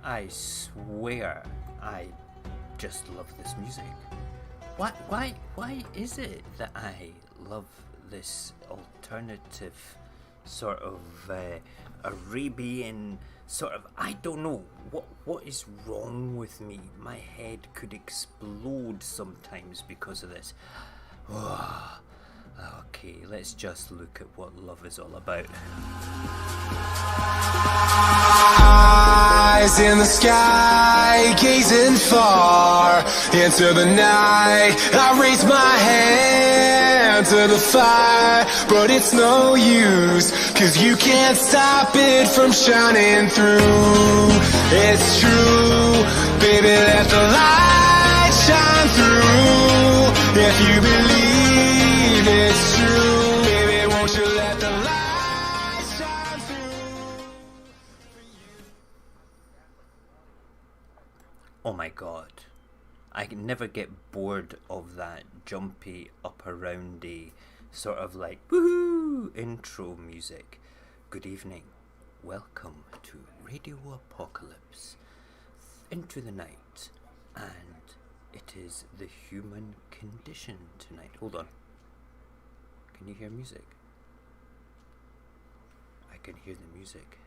I swear, I just love this music. Why is it that I love this alternative sort of Arabian sort of, I don't know, what is wrong with me? My head could explode sometimes because of this. Okay, let's just look at what love is all about. Eyes in the sky, gazing far into the night. I raise my hand to the fire, but it's no use, 'cause you can't stop it from shining through. It's true, baby, let the light shine through. If you believe it's true, baby, won't you let the light shine through. Oh my god, I can never get bored of that jumpy, up aroundy, sort of like woohoo intro music. Good evening, welcome to Radio Apocalypse, into the night, and it is the human condition tonight. Hold on, can you hear music? I can hear the music.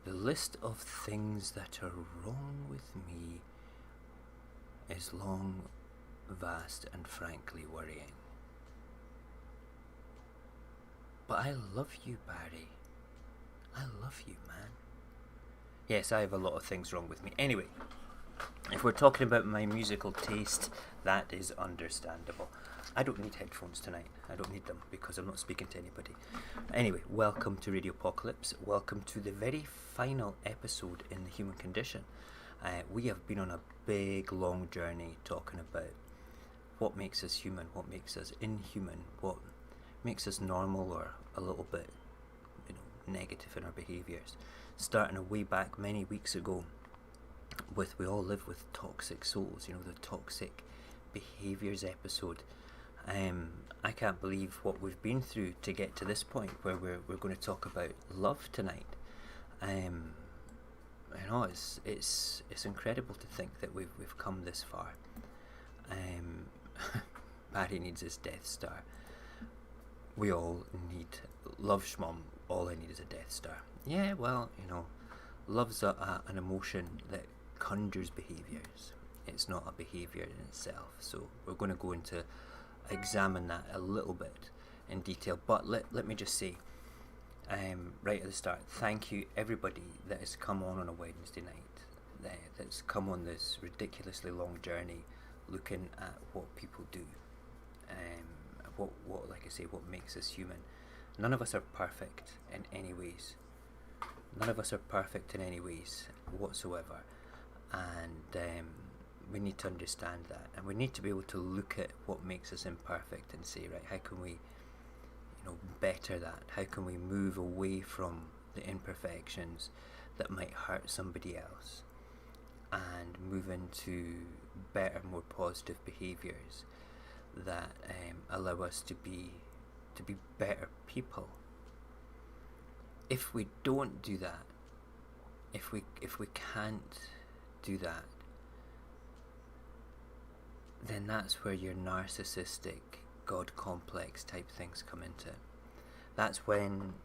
The list of things that are wrong with me is long, vast, and frankly worrying. But I love you, Barry. I love you, man. Yes, I have a lot of things wrong with me. Anyway, if we're talking about my musical taste, that is understandable. I don't need headphones tonight. I don't need them because I'm not speaking to anybody. Anyway, welcome to Radio Apocalypse. Welcome to the very final episode in the human condition. We have been on a big, long journey talking about what makes us human, what makes us inhuman, what makes us normal or a little bit, negative in our behaviours. Starting way back many weeks ago with We All Live with Toxic Souls, the toxic behaviours episode. I can't believe what we've been through to get to this point where we're going to talk about love tonight. It's incredible to think that we've come this far. Barry needs his Death Star. We all need love, schmum. All I need is a Death Star. Yeah, well, love's an emotion that conjures behaviours. It's not a behaviour in itself. So we're going to go into examine that a little bit in detail. But let me just say, right at the start, thank you everybody that has come on a Wednesday night, that's come on this ridiculously long journey looking at what people do, what like I say, what makes us human. None of us are perfect in any ways. None of us are perfect in any ways whatsoever, and we need to understand that, and we need to be able to look at what makes us imperfect and say, right, how can we better that? How can we move away from the imperfections that might hurt somebody else and move into better, more positive behaviours that allow us to be better people? If we don't do that, if we can't do that, then that's where your narcissistic God complex type things come into. That's when,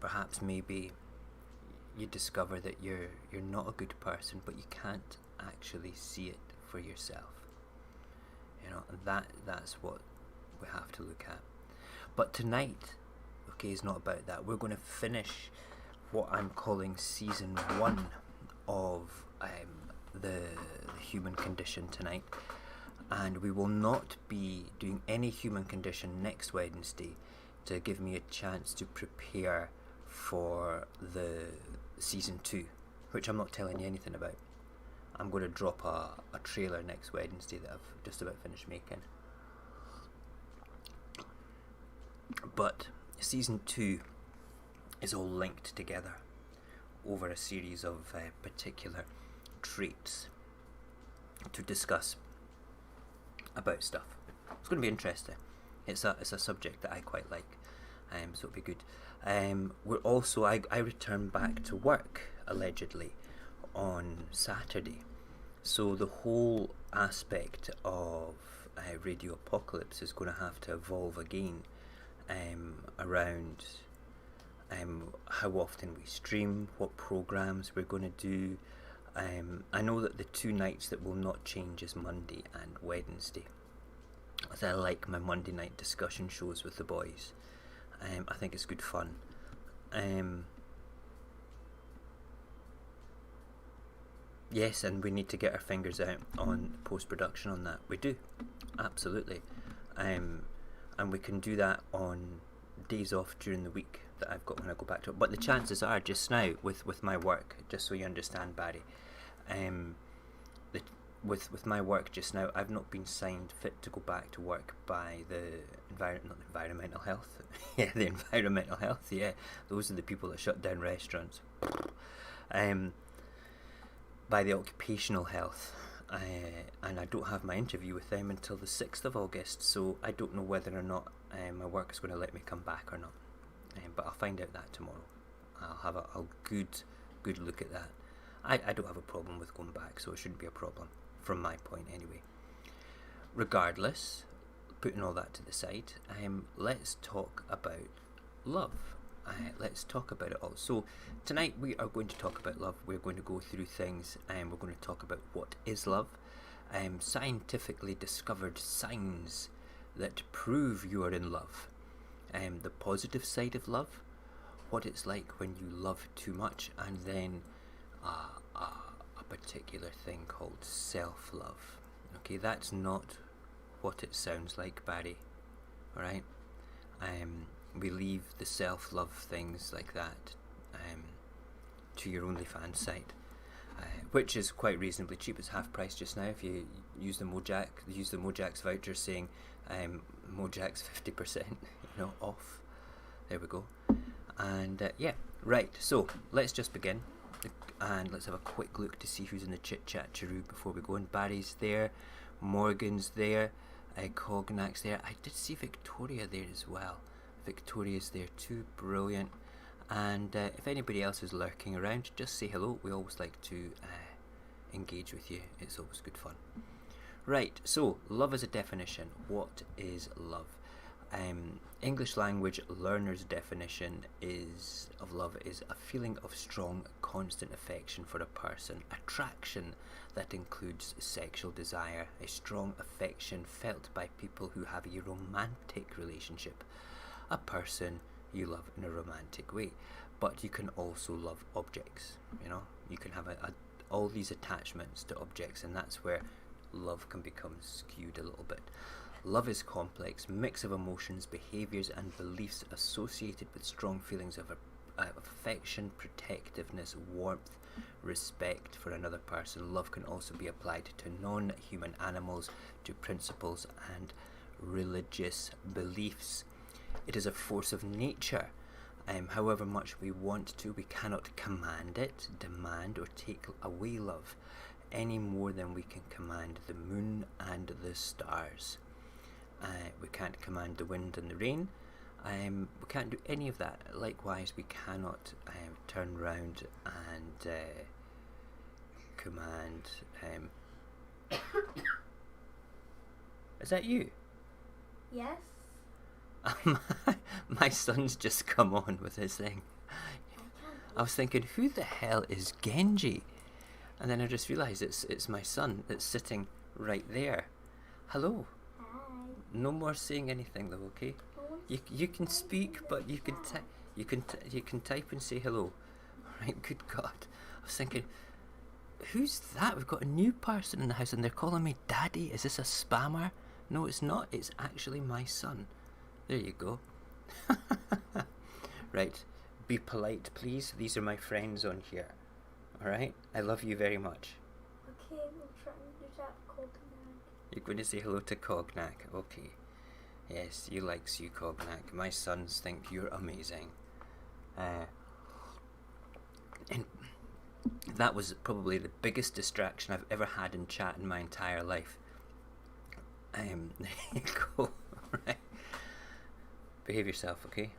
perhaps maybe you discover that you're not a good person, but you can't actually see it for yourself. That's what we have to look at. But tonight, is not about that. We're going to finish what I'm calling season 1 of the human condition tonight. And we will not be doing any human condition next Wednesday to give me a chance to prepare for the season 2, which I'm not telling you anything about. I'm going to drop a trailer next Wednesday that I've just about finished making. But season 2 is all linked together over a series of particular traits to discuss about stuff. It's going to be interesting. It's a subject that I quite like, So it'll be good. We're also, I return back to work, allegedly, on Saturday. So the whole aspect of Radio Apocalypse is going to have to evolve again around how often we stream, what programs we're going to do. I know that the 2 nights that will not change is Monday and Wednesday, as I like my Monday night discussion shows with the boys. I think it's good fun. Yes, and we need to get our fingers out on post-production on that. We do, absolutely. And we can do that on days off during the week that I've got when I go back to it. But the chances are, just now, with my work, just so you understand, Barry, with my work just now, I've not been signed fit to go back to work by the environmental health. Yeah, the environmental health. Yeah, those are the people that shut down restaurants. By the occupational health, and I don't have my interview with them until the 6th of August, so I don't know whether or not my work is going to let me come back or not. But I'll find out that tomorrow. I'll have a good look at that. I don't have a problem with going back, so it shouldn't be a problem from my point anyway. Regardless, putting all that to the side, let's talk about love. Let's talk about it all. So tonight we are going to talk about love. We're going to go through things, and we're going to talk about what is love, scientifically discovered signs that prove you are in love, the positive side of love, what it's like when you love too much, and then a particular thing called self-love. Okay, that's not what it sounds like, Barry. Alright? We leave the self-love things like that to your OnlyFans site, which is quite reasonably cheap. It's half price just now if you use the Mojax voucher, saying Mojax 50%, off. There we go. And yeah, right. So let's just begin, and let's have a quick look to see who's in the chit chat Chiru before we go in. Barry's there, Morgan's there, Cognac's there. I did see Victoria there as well. Victoria's there too, brilliant. And if anybody else is lurking around, just say hello. We always like to engage with you. It's always good fun. Right, so love as a definition. What is love? English language learner's definition of love is a feeling of strong, constant affection for a person, attraction that includes sexual desire, a strong affection felt by people who have a romantic relationship, a person you love in a romantic way. But you can also love objects. You can have all these attachments to objects, and that's where love can become skewed a little bit. Love is complex mix of emotions, behaviours and beliefs associated with strong feelings of affection, protectiveness, warmth, respect for another person. Love can also be applied to non-human animals, to principles and religious beliefs. It is a force of nature. However much we want to, we cannot command it, demand or take away love any more than we can command the moon and the stars. We can't command the wind and the rain. We can't do any of that. Likewise, we cannot turn round and command... Is that you? Yes. My son's just come on with his thing. I was thinking, who the hell is Genji? And then I just realised it's my son that's sitting right there. Hello. Hi. No more saying anything though, okay? You can speak, but you can type and say hello. Right? Good God. I was thinking, who's that? We've got a new person in the house and they're calling me Daddy. Is this a spammer? No, it's not. It's actually my son. There you go. Right. Be polite, please. These are my friends on here. Alright? I love you very much. Okay, we'll try and do that, Cognac. You're going to say hello to Cognac. Okay. Yes, you like you, Cognac. My sons think you're amazing. And that was probably the biggest distraction I've ever had in chat in my entire life. There you go. Right. Behave yourself, okay?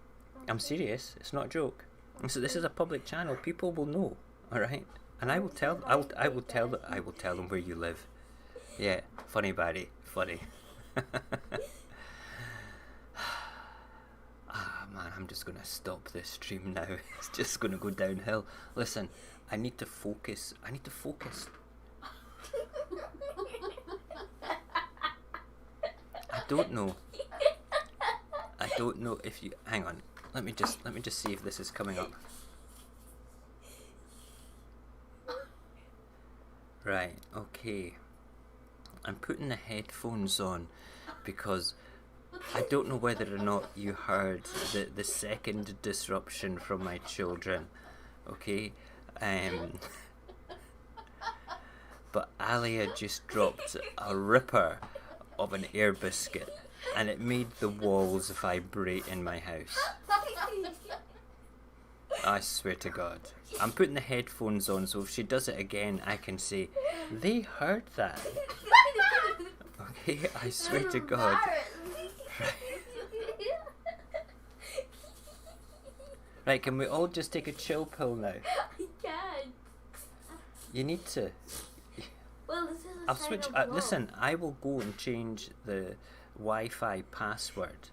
I'm serious. It's not a joke. So this is a public channel. People will know. All right. And I will tell them where you live. Yeah. Funny, Barry. Funny. Man, I'm just gonna stop this stream now. It's just gonna go downhill. Listen, I need to focus. I don't know if you hang on. Let me just see if this is coming up. Right, okay. I'm putting the headphones on because I don't know whether or not you heard the second disruption from my children, okay? But Alia just dropped a ripper of an air biscuit and it made the walls vibrate in my house. I swear to God. I'm putting the headphones on so if she does it again I can say, they heard that. Okay, I swear to God. Right, can we all just take a chill pill now? I can't. You need to. Well, this is a I'll sign switch. of love. Listen, I will go and change the Wi-Fi password.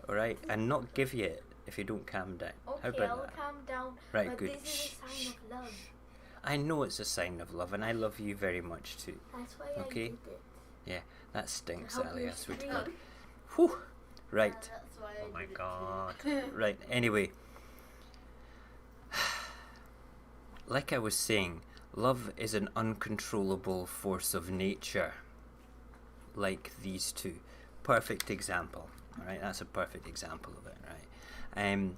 Alright? And not give you it if you don't calm down. Okay, How about I'll that? calm down. Right, but good. This is a sign of love. I know it's a sign of love and I love you very much too. That's why Okay. I did it. Yeah, that stinks, Help Ali, me I swear to sleep. God. Whew. Right. That's why Oh I my did it God. too. Right, anyway. Like I was saying, love is an uncontrollable force of nature. Like these two. Perfect example. Alright, that's a perfect example of it, right?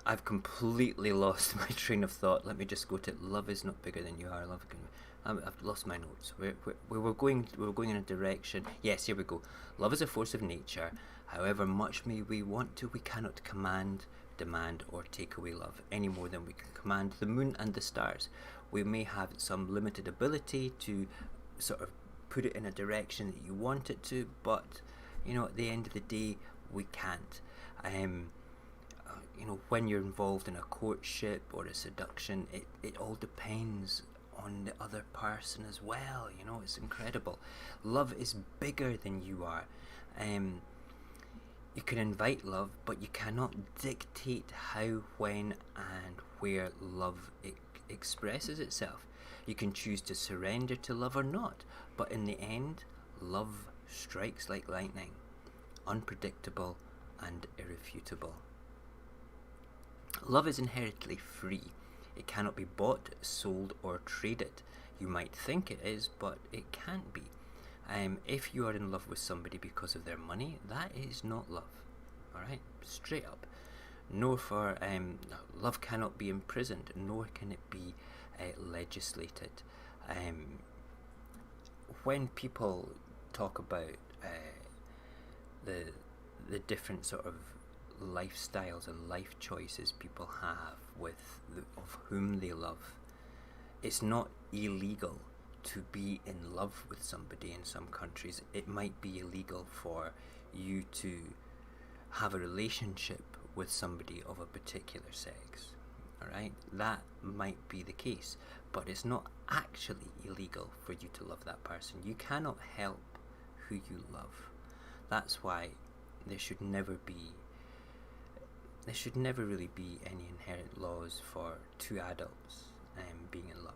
I've completely lost my train of thought. Let me just go to love is not bigger than you are. Love can. I've lost my notes. We were going in a direction. Yes, here we go. Love is a force of nature. However much may we want to, we cannot command, demand, or take away love any more than we can command the moon and the stars. We may have some limited ability to sort of put it in a direction that you want it to, but you know, at the end of the day, we can't. You know, when you're involved in a courtship or a seduction, it all depends on the other person as well. You know, it's incredible. Love is bigger than you are. You can invite love, but you cannot dictate how, when, and where love expresses itself. You can choose to surrender to love or not, but in the end, love strikes like lightning, unpredictable and irrefutable. Love is inherently free. It cannot be bought, sold, or traded. You might think it is, but it can't be. If you are in love with somebody because of their money, that is not love. Alright? Straight up. Nor for love cannot be imprisoned, nor can it be legislated. When people talk about the different sort of lifestyles and life choices people have with of whom they love, it's not illegal to be in love with somebody in some countries. It might be illegal for you to have a relationship with somebody of a particular sex. Alright? That might be the case, but it's not actually illegal for you to love that person. You cannot help who you love. That's why there should never really be any inherent laws for two adults being in love,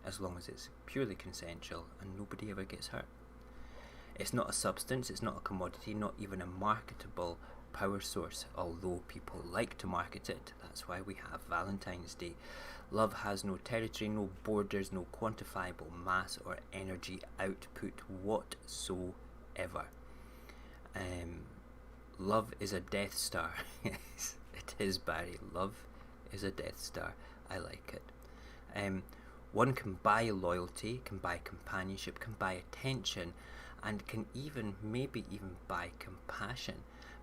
as long as it's purely consensual and nobody ever gets hurt. It's not a substance, it's not a commodity, not even a marketable power source, although people like to market it. That's why we have Valentine's Day. Love has no territory, no borders, no quantifiable mass or energy output whatsoever. Love is a Death Star. Yes, it is, Barry. Love is a Death Star. I like it. One can buy loyalty, can buy companionship, can buy attention, and can maybe even buy compassion.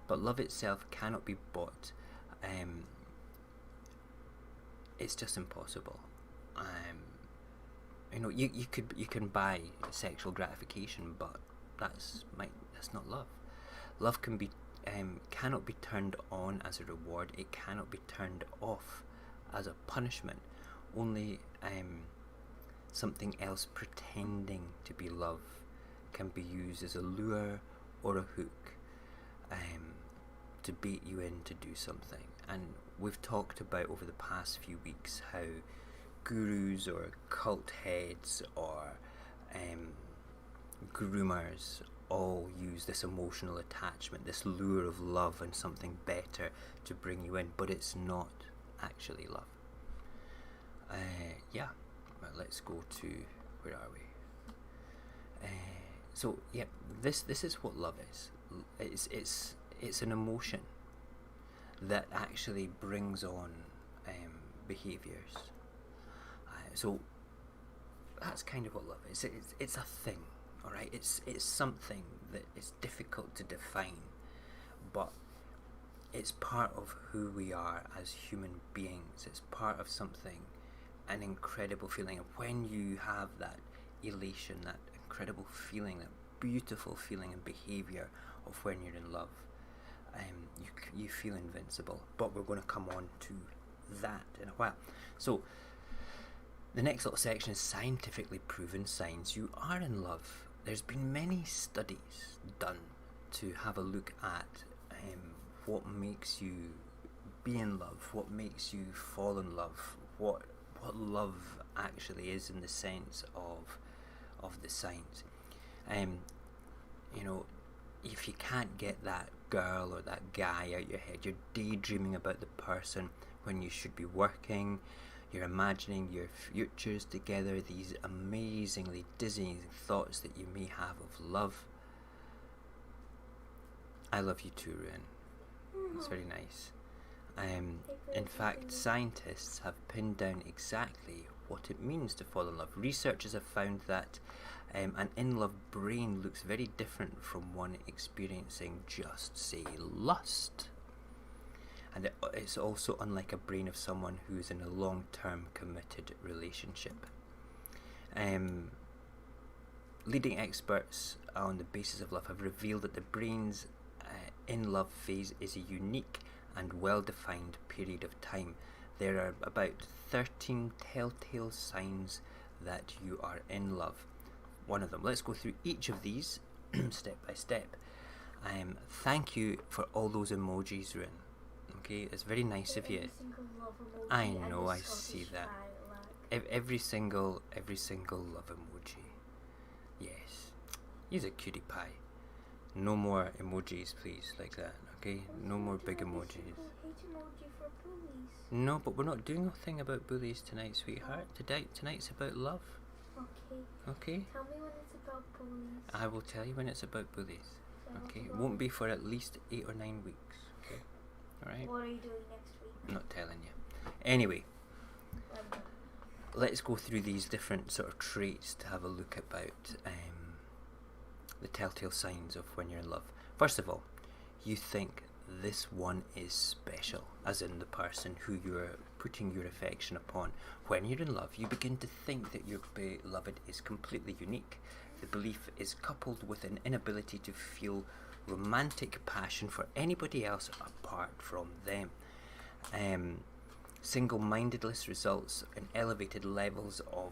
But love itself cannot be bought. It's just impossible. You know, you can buy sexual gratification, but that's not love. Love can be cannot be turned on as a reward. It cannot be turned off as a punishment. Only something else pretending to be love can be used as a lure or a hook to bait you in to do something. And we've talked about over the past few weeks how gurus or cult heads or groomers all use this emotional attachment, this lure of love and something better to bring you in, but it's not actually love. Yeah, well, let's go to, where are we? So yeah, this is what love is. It's an emotion that actually brings on behaviours. So that's kind of what love is. It's a thing, all right. It's something that is difficult to define, but it's part of who we are as human beings. It's part of something, an incredible feeling. And when you have that elation, that incredible feeling, that beautiful feeling and behaviour of when you're in love, you feel invincible. But we're going to come on to that in a while. So the next little section is scientifically proven signs you are in love. There's been many studies done to have a look at what makes you be in love, what makes you fall in love, what love actually is in the sense of the signs. You know, if you can't get that girl or that guy out your head, you're daydreaming about the person when you should be working. You're imagining your futures together, these amazingly dizzying thoughts that you may have of love. I love you too, Ruin. It's very nice. In fact, scientists have pinned down exactly what it means to fall in love. Researchers have found that an in-love brain looks very different from one experiencing just, say, lust. And it's also unlike a brain of someone who is in a long-term committed relationship. Leading experts on the basis of love have revealed that the brain's in-love phase is a unique and well-defined period of time. There are about 13 telltale signs that you are in love. One of them. Let's go through each of these step by step. Thank you for all those emojis, Ruin. Okay, it's very nice of you. I know, I see that. Every single love emoji. Yes, he's a cutie pie. No more emojis, please, like that. Okay, no more big emojis. No, but we're not doing a thing about bullies tonight, sweetheart. Tonight's about love. Okay. Tell me when it's about bullies. I will tell you when it's about bullies. Okay, it won't be for at least 8 or 9 weeks. Okay, all right. What are you doing next week? I'm not telling you. Anyway, let's go through these different sort of traits to have a look about the telltale signs of when you're in love. First of all, you think this one is special, as in the person who you're putting your affection upon. When you're in love, you begin to think that your beloved is completely unique. The belief is coupled with an inability to feel romantic passion for anybody else apart from them. Single-mindedness results in elevated levels of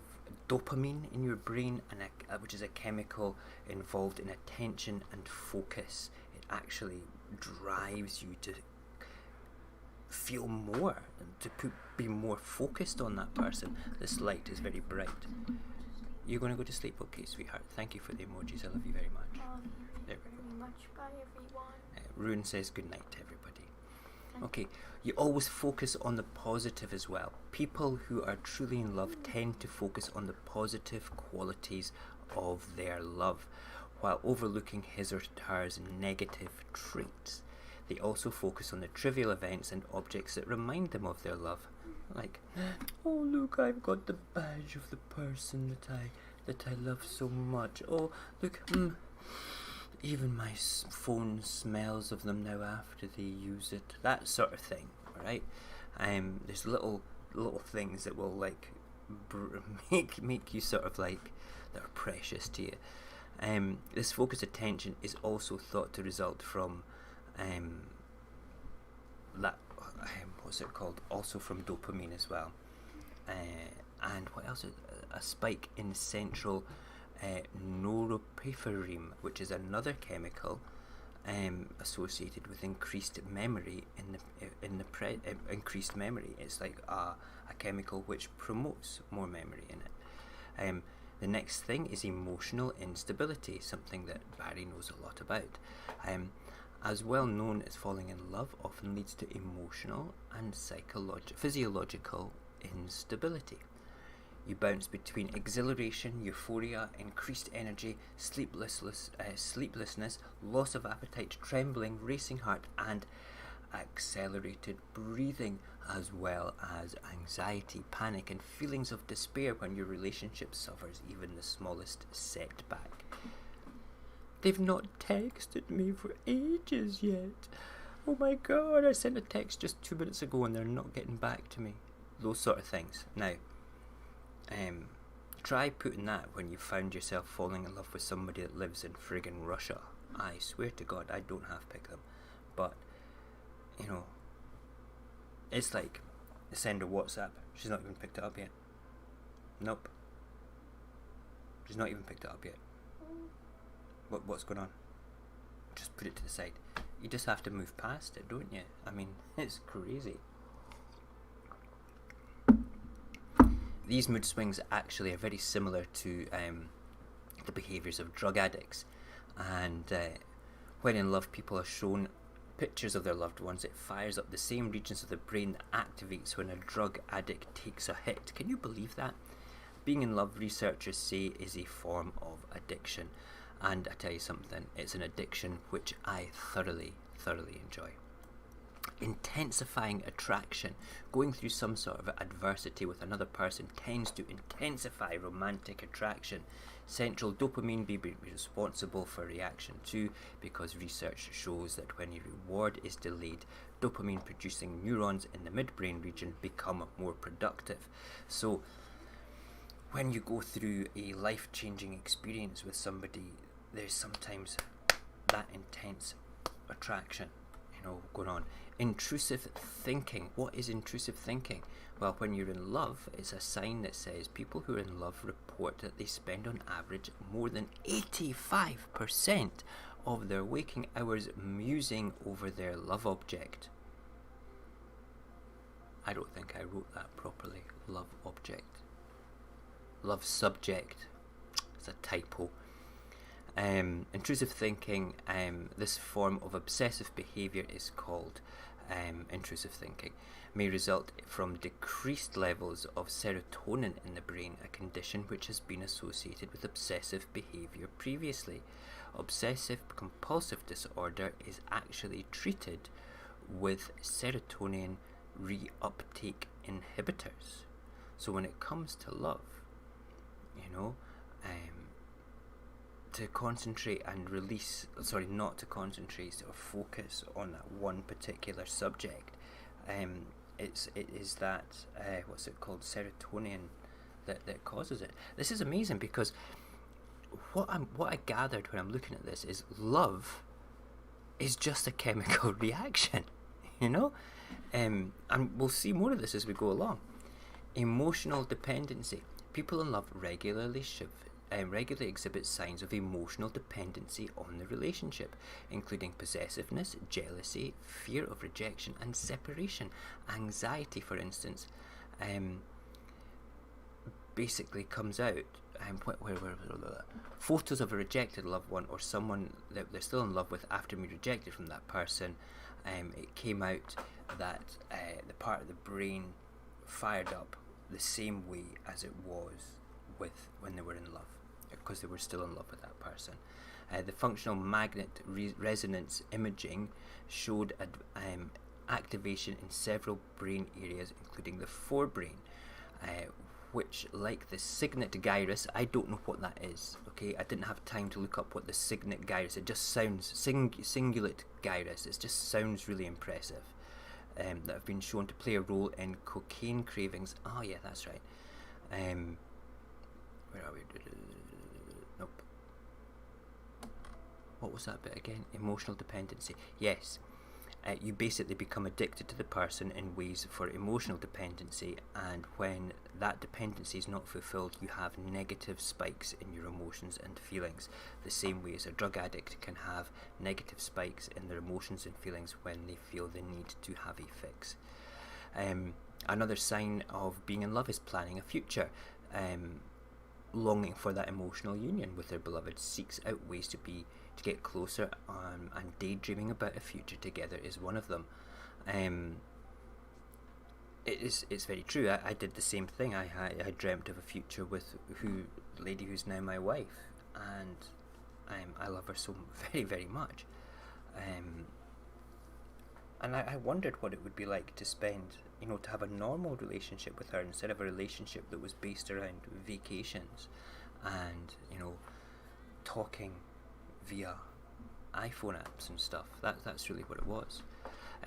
dopamine in your brain, and which is a chemical involved in attention and focus. It actually drives you to feel more, to be more focused on that person. This light is very bright. You're going to go to sleep? Okay, sweetheart. Thank you for the emojis. I love you very much. There we go. Very much. Bye, everyone. Ruin says good night to everybody. Okay, you always focus on the positive as well. People who are truly in love tend to focus on the positive qualities of their love, while overlooking his or hers negative traits. They also focus on the trivial events and objects that remind them of their love. Like, oh look, I've got the badge of the person that I love so much. Oh look, even my phone smells of them now after they use it. That sort of thing, right? There's little things that will like make you sort of like that are precious to you. This focused attention is also thought to result from That what's it called? Also from dopamine as well. And what else? A spike in central norepinephrine, which is another chemical associated with increased memory increased memory. It's like a chemical which promotes more memory in it. The next thing is emotional instability, something that Barry knows a lot about. As well known as falling in love often leads to emotional and physiological instability. You bounce between exhilaration, euphoria, increased energy, sleeplessness, loss of appetite, trembling, racing heart, and accelerated breathing, as well as anxiety, panic, and feelings of despair when your relationship suffers even the smallest setback. They've not texted me for ages yet. Oh my god, I sent a text just 2 minutes ago and they're not getting back to me. Those sort of things. Now, try putting that when you found yourself falling in love with somebody that lives in friggin' Russia. I swear to God, I don't have pick them. But, you know, it's like, send her WhatsApp. She's not even picked it up yet. Nope. She's not even picked it up yet. What's going on? Just put it to the side. You just have to move past it, don't you? I mean, it's crazy. These mood swings actually are very similar to the behaviours of drug addicts. And when in love, people are shown pictures of their loved ones. It fires up the same regions of the brain that activates when a drug addict takes a hit. Can you believe that? Being in love, researchers say, is a form of addiction. And I tell you something, it's an addiction which I thoroughly enjoy. Intensifying attraction. Going through some sort of adversity with another person tends to intensify romantic attraction. Central dopamine be responsible for reaction 2, because research shows that when a reward is delayed, dopamine producing neurons in the midbrain region become more productive. So when you go through a life-changing experience with somebody, there's sometimes that intense attraction, going on. Intrusive thinking. What is intrusive thinking? Well, when you're in love, it's a sign that says people who are in love report that they spend on average more than 85% of their waking hours musing over their love object. I don't think I wrote that properly. Love object. Love subject. It's a typo. Intrusive thinking, this form of obsessive behaviour is called intrusive thinking, may result from decreased levels of serotonin in the brain, a condition which has been associated with obsessive behaviour previously. Obsessive compulsive disorder is actually treated with serotonin reuptake inhibitors. So when it comes to love, to concentrate and not to concentrate or focus on that one particular subject, it is that what's it called, serotonin that causes it. This is amazing, because what I gathered when I'm looking at this is love is just a chemical reaction, and we'll see more of this as we go along. Emotional dependency. People in love regularly exhibit signs of emotional dependency on the relationship, including possessiveness, jealousy, fear of rejection and separation. Anxiety, for instance, basically comes out. Photos of a rejected loved one or someone that they're still in love with after being rejected from that person, it came out that the part of the brain fired up the same way as it was with when they were in love, because they were still in love with that person. The functional magnet resonance imaging showed activation in several brain areas, including the forebrain, which, like the signet gyrus, I don't know what that is. Okay, I didn't have time to look up what the signet gyrus. It just sounds cingulate gyrus. It just sounds really impressive. That have been shown to play a role in cocaine cravings. Oh yeah, that's right. Where are we? Nope. what was that bit again? Emotional dependency. Yes. You basically become addicted to the person in ways for emotional dependency, and when that dependency is not fulfilled, you have negative spikes in your emotions and feelings, the same way as a drug addict can have negative spikes in their emotions and feelings when they feel the need to have a fix. Another sign of being in love is planning a future. Longing for that emotional union with their beloved, seeks out ways to get closer, and daydreaming about a future together is one of them. It's very true. I did the same thing. I dreamt of a future with the lady who's now my wife, and I love her so very, very much. And I wondered what it would be like to spend, to have a normal relationship with her instead of a relationship that was based around vacations and, talking via iPhone apps and stuff. That's really what it was.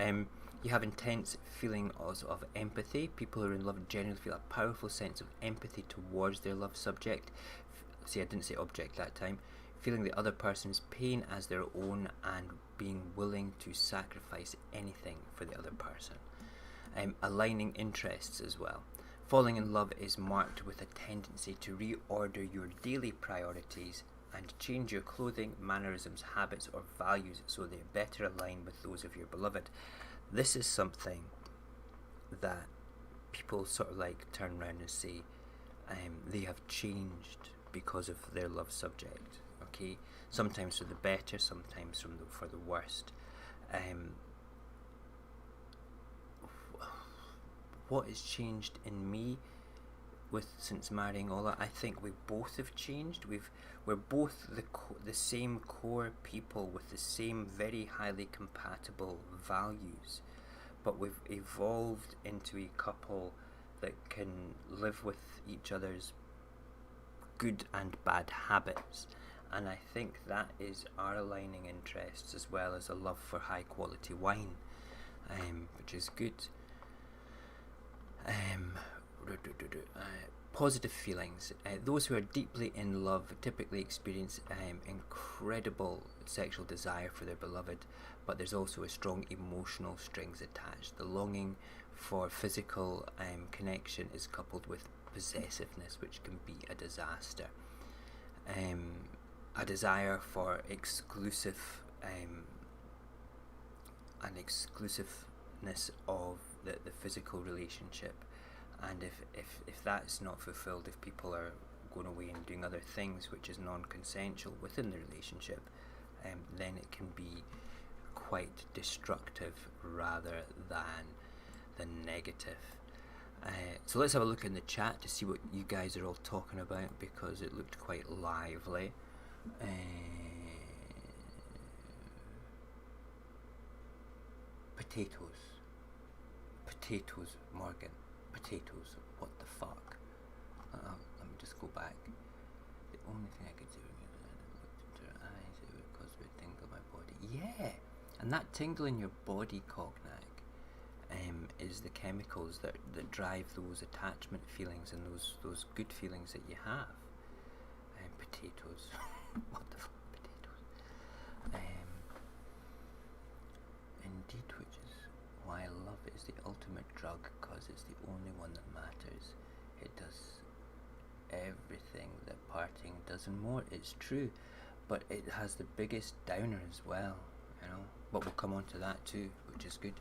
You have intense feeling of empathy. People who are in love generally feel a powerful sense of empathy towards their love subject. See, I didn't say object that time. Feeling the other person's pain as their own and being willing to sacrifice anything for the other person. Aligning interests as well. Falling in love is marked with a tendency to reorder your daily priorities and change your clothing, mannerisms, habits or values so they better align with those of your beloved. This is something that people sort of like turn around and say they have changed because of their love subject. Okay, sometimes for the better, sometimes for the worst. What has changed in me since marrying Ola? I think we both have changed. We're both the same core people with the same very highly compatible values, but we've evolved into a couple that can live with each other's good and bad habits. And I think that is our aligning interests, as well as a love for high quality wine, which is good. Positive feelings. Those who are deeply in love typically experience incredible sexual desire for their beloved, but there's also a strong emotional strings attached. The longing for physical connection is coupled with possessiveness, which can be a disaster. A desire for exclusive an exclusiveness of the physical relationship, and if that's not fulfilled, if people are going away and doing other things which is non-consensual within the relationship, then it can be quite destructive rather than negative. So let's have a look in the chat to see what you guys are all talking about, because it looked quite lively. Potatoes, Morgan. Potatoes. What the fuck? Let me just go back. The only thing I could do is look into her eyes, it would cause a tingle in my body. Yeah, and that tingle in your body, Cognac, is the chemicals that drive those attachment feelings and those good feelings that you have. Potatoes. What the fuck, potatoes? Indeed, which is why love is the ultimate drug, because it's the only one that matters. It does everything that parting does and more. It's true, but it has the biggest downer as well, but we'll come on to that too, which is good.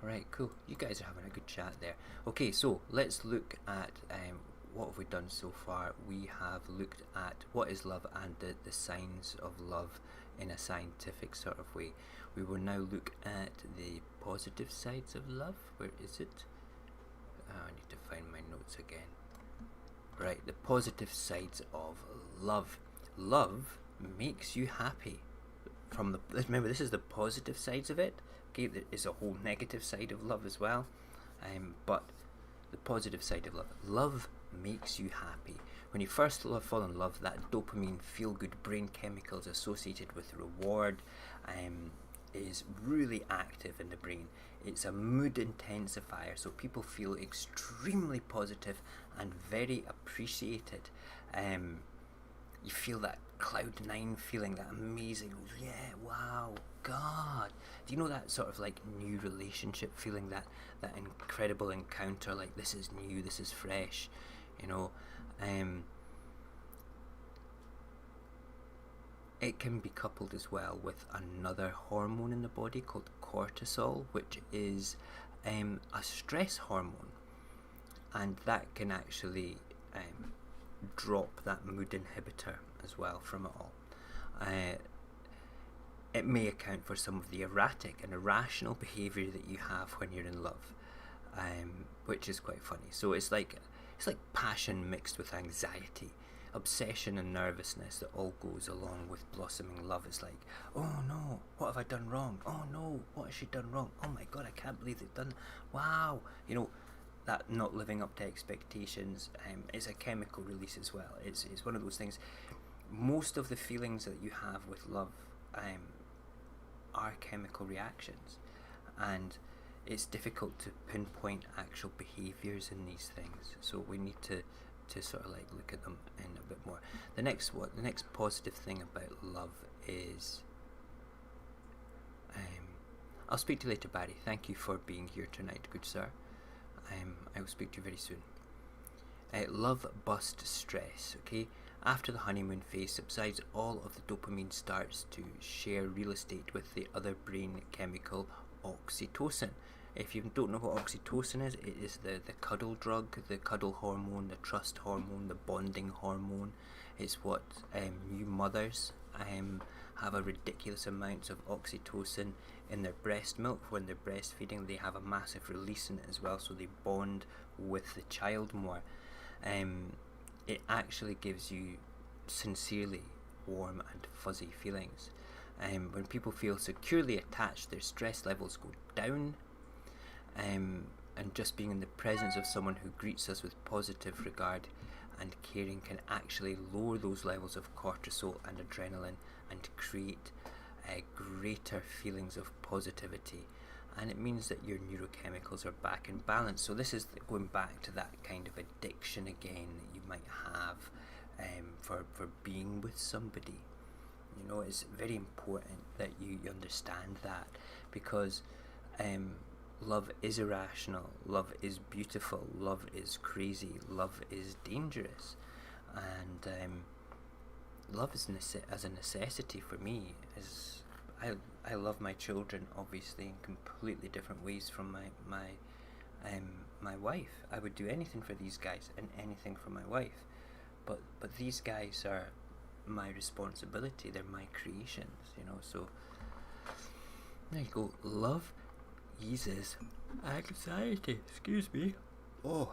Alright, cool. You guys are having a good chat there. Okay, so let's look at what have we done so far. We have looked at what is love and the signs of love in a scientific sort of way. We will now look at the positive sides of love. Where is it? I need to find my notes again. Right, the positive sides of love. Love makes you happy. Remember, this is the positive sides of it. Okay, there is a whole negative side of love as well, but the positive side of love makes you happy. When you first fall in love, that dopamine feel-good brain chemicals associated with reward is really active in the brain. It's a mood intensifier, so people feel extremely positive and very appreciated. You feel that cloud 9 feeling, that amazing, yeah, wow, God. Do you know that sort of like new relationship feeling, that incredible encounter, like this is new, this is fresh, you know? It can be coupled as well with another hormone in the body called cortisol, which is a stress hormone, and that can actually drop that mood inhibitor as well from it all. It may account for some of the erratic and irrational behaviour that you have when you're in love, which is quite funny. So it's like passion mixed with anxiety, obsession and nervousness that all goes along with blossoming love. It's like, oh no, what have I done wrong? Oh no, what has she done wrong? Oh my God, I can't believe they've done, wow, you know, that not living up to expectations is a chemical release as well. It's one of those things. Most of the feelings that you have with love are chemical reactions, and it's difficult to pinpoint actual behaviours in these things, so we need to sort of like look at them in a bit more. The next positive thing about love is I'll speak to you later, Barry. Thank you for being here tonight, good sir. I will speak to you very soon. Love busts stress, okay? After the honeymoon phase subsides, all of the dopamine starts to share real estate with the other brain chemical, oxytocin. If you don't know what oxytocin is, it is the cuddle drug, the cuddle hormone, the trust hormone, the bonding hormone. It's what new mothers have a ridiculous amount of oxytocin in their breast milk. When they're breastfeeding, they have a massive release in it as well, so they bond with the child more. It actually gives you sincerely warm and fuzzy feelings. When people feel securely attached, their stress levels go down. And just being in the presence of someone who greets us with positive regard and caring can actually lower those levels of cortisol and adrenaline and create greater feelings of positivity, and it means that your neurochemicals are back in balance. So this is going back to that kind of addiction again that you might have for being with somebody. You know, it's very important that you understand that, because love is irrational, love is beautiful, love is crazy, love is dangerous, and love is as a necessity for me. As I love my children, obviously, in completely different ways from my wife. I would do anything for these guys and anything for my wife, but these guys are my responsibility. They're my creations, you know. So there you go. Love eases anxiety. Excuse me. Oh.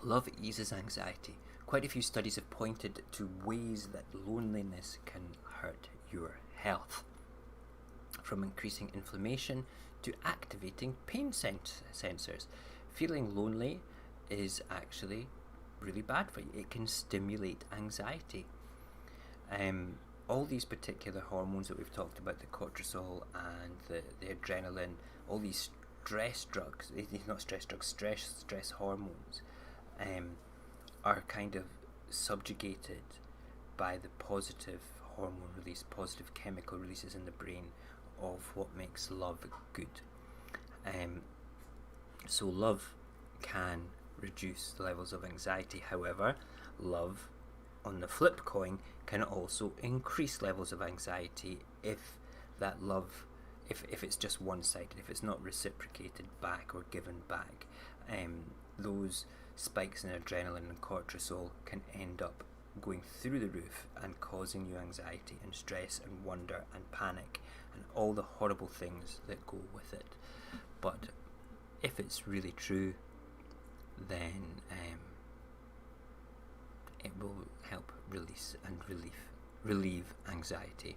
Love eases anxiety. Quite a few studies have pointed to ways that loneliness can hurt your health, from increasing inflammation to activating pain sensors. Feeling lonely is actually really bad for you. It can stimulate anxiety. All these particular hormones that we've talked about, the cortisol and the adrenaline, all these stress drugs, not stress drugs, stress hormones, are kind of subjugated by the positive hormone release, positive chemical releases in the brain of what makes love good. So love can reduce the levels of anxiety. However, love, on the flip coin, can also increase levels of anxiety if that love, if it's just one-sided, if it's not reciprocated back or given back. Those spikes in adrenaline and cortisol can end up going through the roof and causing you anxiety and stress and wonder and panic and all the horrible things that go with it. But if it's really true, then it will help release and relieve anxiety.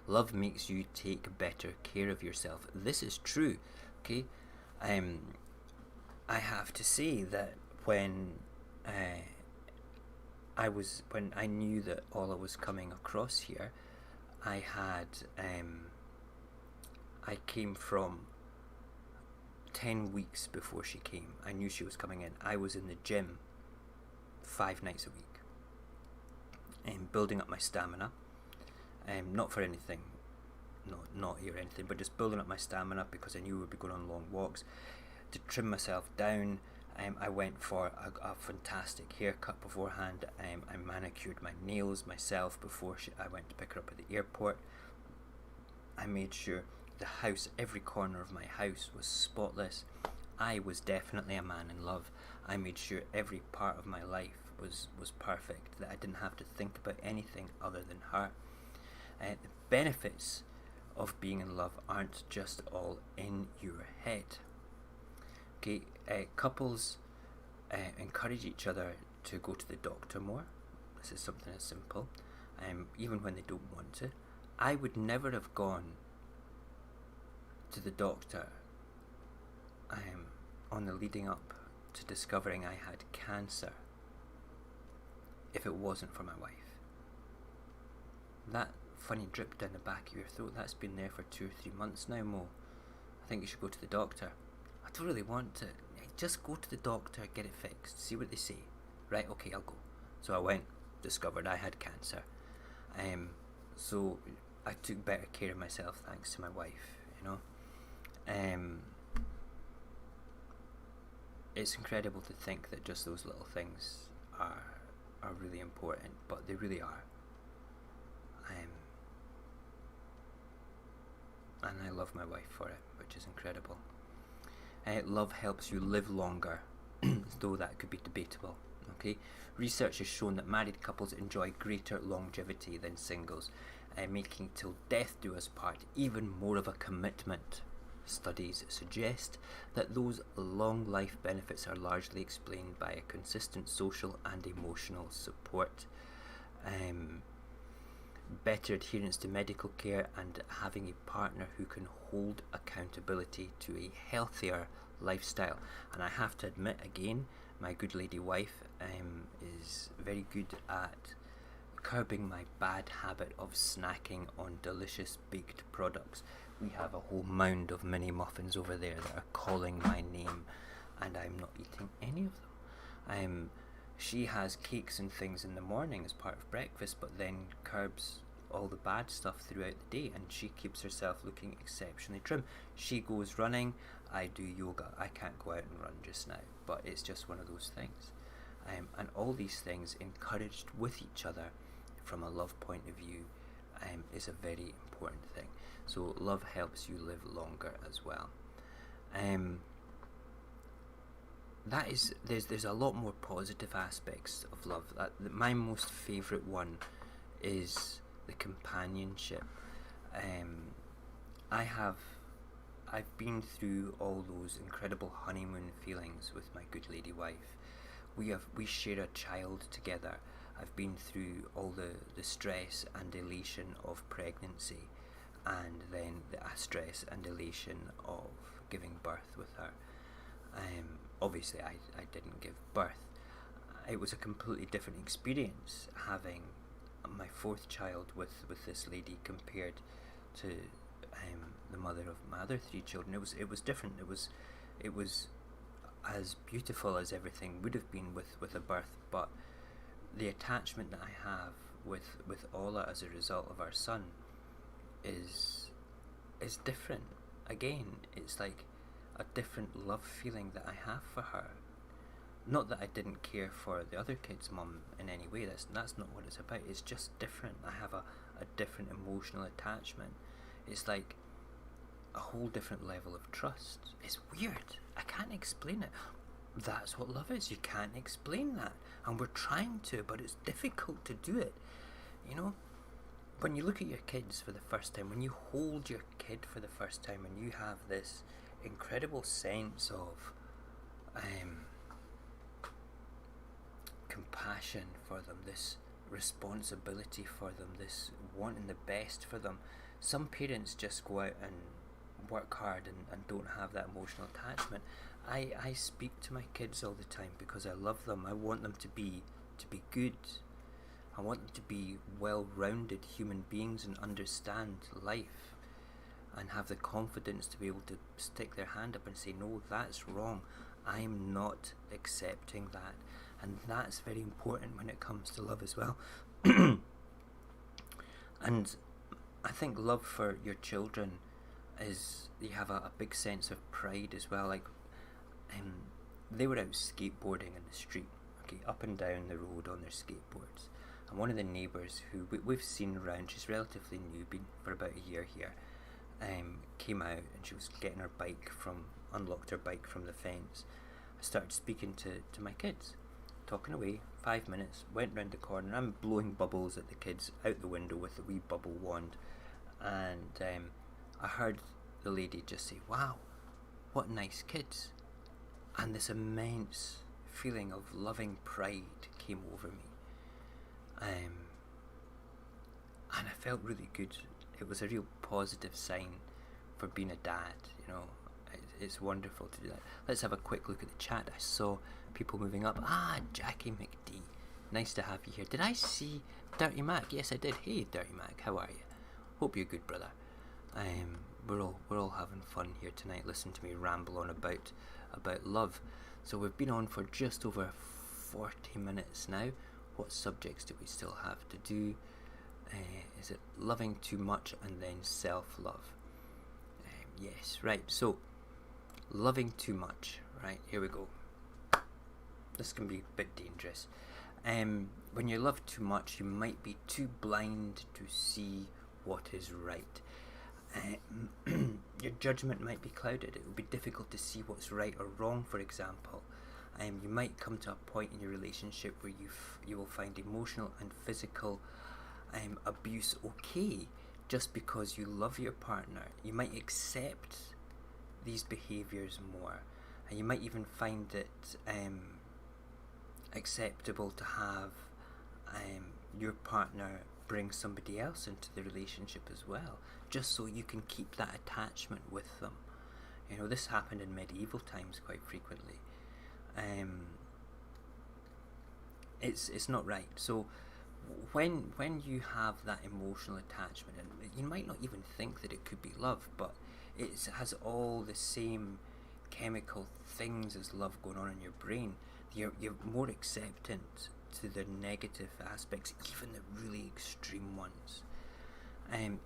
Love makes you take better care of yourself. This is true, okay? I have to say that when I knew that Ola was coming across here, I came from 10 weeks before she came, I knew she was coming in. I was in the gym 5 nights a week, building up my stamina, not for anything naughty or anything, but just building up my stamina because I knew we would be going on long walks. To trim myself down, I went for a fantastic haircut beforehand. I manicured my nails myself before I went to pick her up at the airport. I made sure the house, every corner of my house was spotless. I was definitely a man in love. I made sure every part of my life was perfect, that I didn't have to think about anything other than her. The benefits of being in love aren't just all in your head. Okay, couples encourage each other to go to the doctor more. This is something as simple, even when they don't want to. I would never have gone to the doctor on the leading up to discovering I had cancer if it wasn't for my wife. That funny drip down the back of your throat, that's been there for 2 or 3 months now, Mo. I think you should go to the doctor. I don't really want to. Just go to the doctor, get it fixed, see what they say. Right, okay, I'll go. So I went, discovered I had cancer. So I took better care of myself thanks to my wife, you know. It's incredible to think that just those little things are really important, but they really are. And I love my wife for it, which is incredible. Love helps you live longer, though that could be debatable. Okay, research has shown that married couples enjoy greater longevity than singles, making till death do us part even more of a commitment. Studies suggest that those long life benefits are largely explained by a consistent social and emotional support, better adherence to medical care, and having a partner who can hold accountability to a healthier lifestyle. And I have to admit again, my good lady wife is very good at curbing my bad habit of snacking on delicious baked products. We have a whole mound of mini muffins over there that are calling my name, and I'm not eating any of them. She has cakes and things in the morning as part of breakfast, but then curbs all the bad stuff throughout the day, and she keeps herself looking exceptionally trim. She goes running, I do yoga. I can't go out and run just now, but it's just one of those things. And all these things encouraged with each other from a love point of view is a very important thing. So love helps you live longer as well. There's a lot more positive aspects of love. My most favourite one is the companionship. I've been through all those incredible honeymoon feelings with my good lady wife. We share a child together. I've been through all the stress and elation of pregnancy, and then the stress and elation of giving birth with her. Obviously I didn't give birth. It was a completely different experience having my 4th child with this lady compared to the mother of my other 3 children. It was different. It was as beautiful as everything would have been with a birth, but the attachment that I have with Ola as a result of our son is different. Again, it's like a different love feeling that I have for her. Not that I didn't care for the other kid's mum in any way. That's not what it's about. It's just different. I have a different emotional attachment. It's like a whole different level of trust. It's weird. I can't explain it. That's what love is. You can't explain that. And we're trying to, but it's difficult to do it. You know, when you look at your kids for the first time, when you hold your kid for the first time, and you have this incredible sense of compassion for them, this responsibility for them, this wanting the best for them. Some parents just go out and work hard and don't have that emotional attachment. I speak to my kids all the time because I love them. I want them to be good. I want them to be well-rounded human beings and understand life. and have the confidence to be able to stick their hand up and say, no, that's wrong, I'm not accepting that. And that's very important when it comes to love as well. And I think love for your children is, you have a big sense of pride as well. Like, they were out skateboarding in the street, okay, up and down the road on their skateboards. And one of the neighbours who we've seen around, she's relatively new, been for about a year here, came out and she was getting her bike unlocked her bike from the fence. I started speaking to my kids, talking away, 5 minutes, went round the corner, I'm blowing bubbles at the kids out the window with the wee bubble wand, and I heard the lady just say, wow, what nice kids. And this immense feeling of loving pride came over me. And I felt really good. It was a real positive sign for being a dad, you know. It's wonderful to do that. Let's have a quick look at the chat. I saw people moving up. Jackie McD. Nice to have you here. Did I see Dirty Mac? Yes, I did. Hey, Dirty Mac, how are you? Hope you're good, brother. We're all having fun here tonight. Listen to me ramble on about love. So we've been on for just over 40 minutes now. What subjects do we still have to do? Is it loving too much and then self-love? Yes, right. So loving too much. Right, here we go. This can be a bit dangerous. When you love too much, you might be too blind to see what is right. Your judgment might be clouded. It will be difficult to see what's right or wrong, for example. You might come to a point in your relationship where you will find emotional and physical abuse okay just because you love your partner. You might accept these behaviours more, and you might even find it acceptable to have your partner bring somebody else into the relationship as well, just so you can keep that attachment with them. You know, this happened in medieval times quite frequently. It's not right. So when you have that emotional attachment, and you might not even think that it could be love, but it has all the same chemical things as love going on in your brain. You're more acceptant to the negative aspects, even the really extreme ones.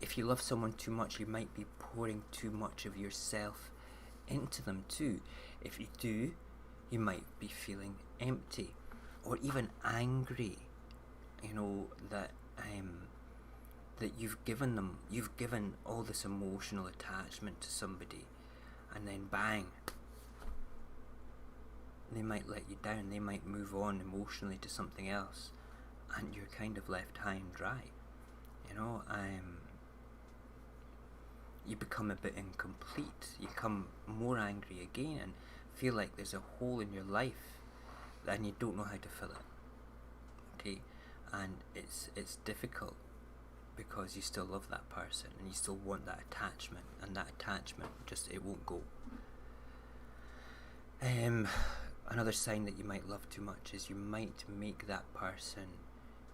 If you love someone too much, you might be pouring too much of yourself into them too. If you do, you might be feeling empty or even angry, you know, that you've given all this emotional attachment to somebody, and then bang, they might let you down. They might move on emotionally to something else, and you're kind of left high and dry. You know, you become a bit incomplete. You become more angry again and feel like there's a hole in your life and you don't know how to fill it. Okay, and it's difficult because you still love that person and you still want that attachment, and that attachment it won't go. Another sign that you might love too much is you might make that person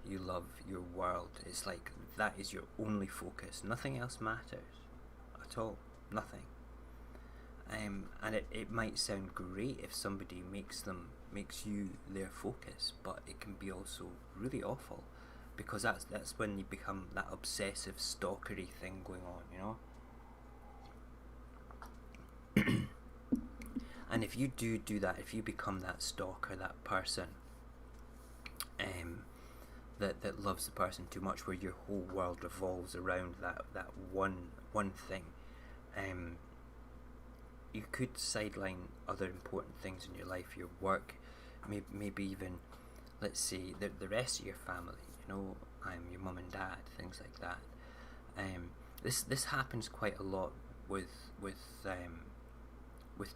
you love your world. It's like that is your only focus. Nothing else matters at all. Nothing. And it might sound great if somebody makes you their focus, but it can be also really awful, because that's when you become that obsessive stalkery thing going on, you know. And if you do that, if you become that stalker, that person that loves the person too much, where your whole world revolves around that one thing, you could sideline other important things in your life, your work, maybe even, let's say, the rest of your family, you know, your mum and dad, things like that. This happens quite a lot with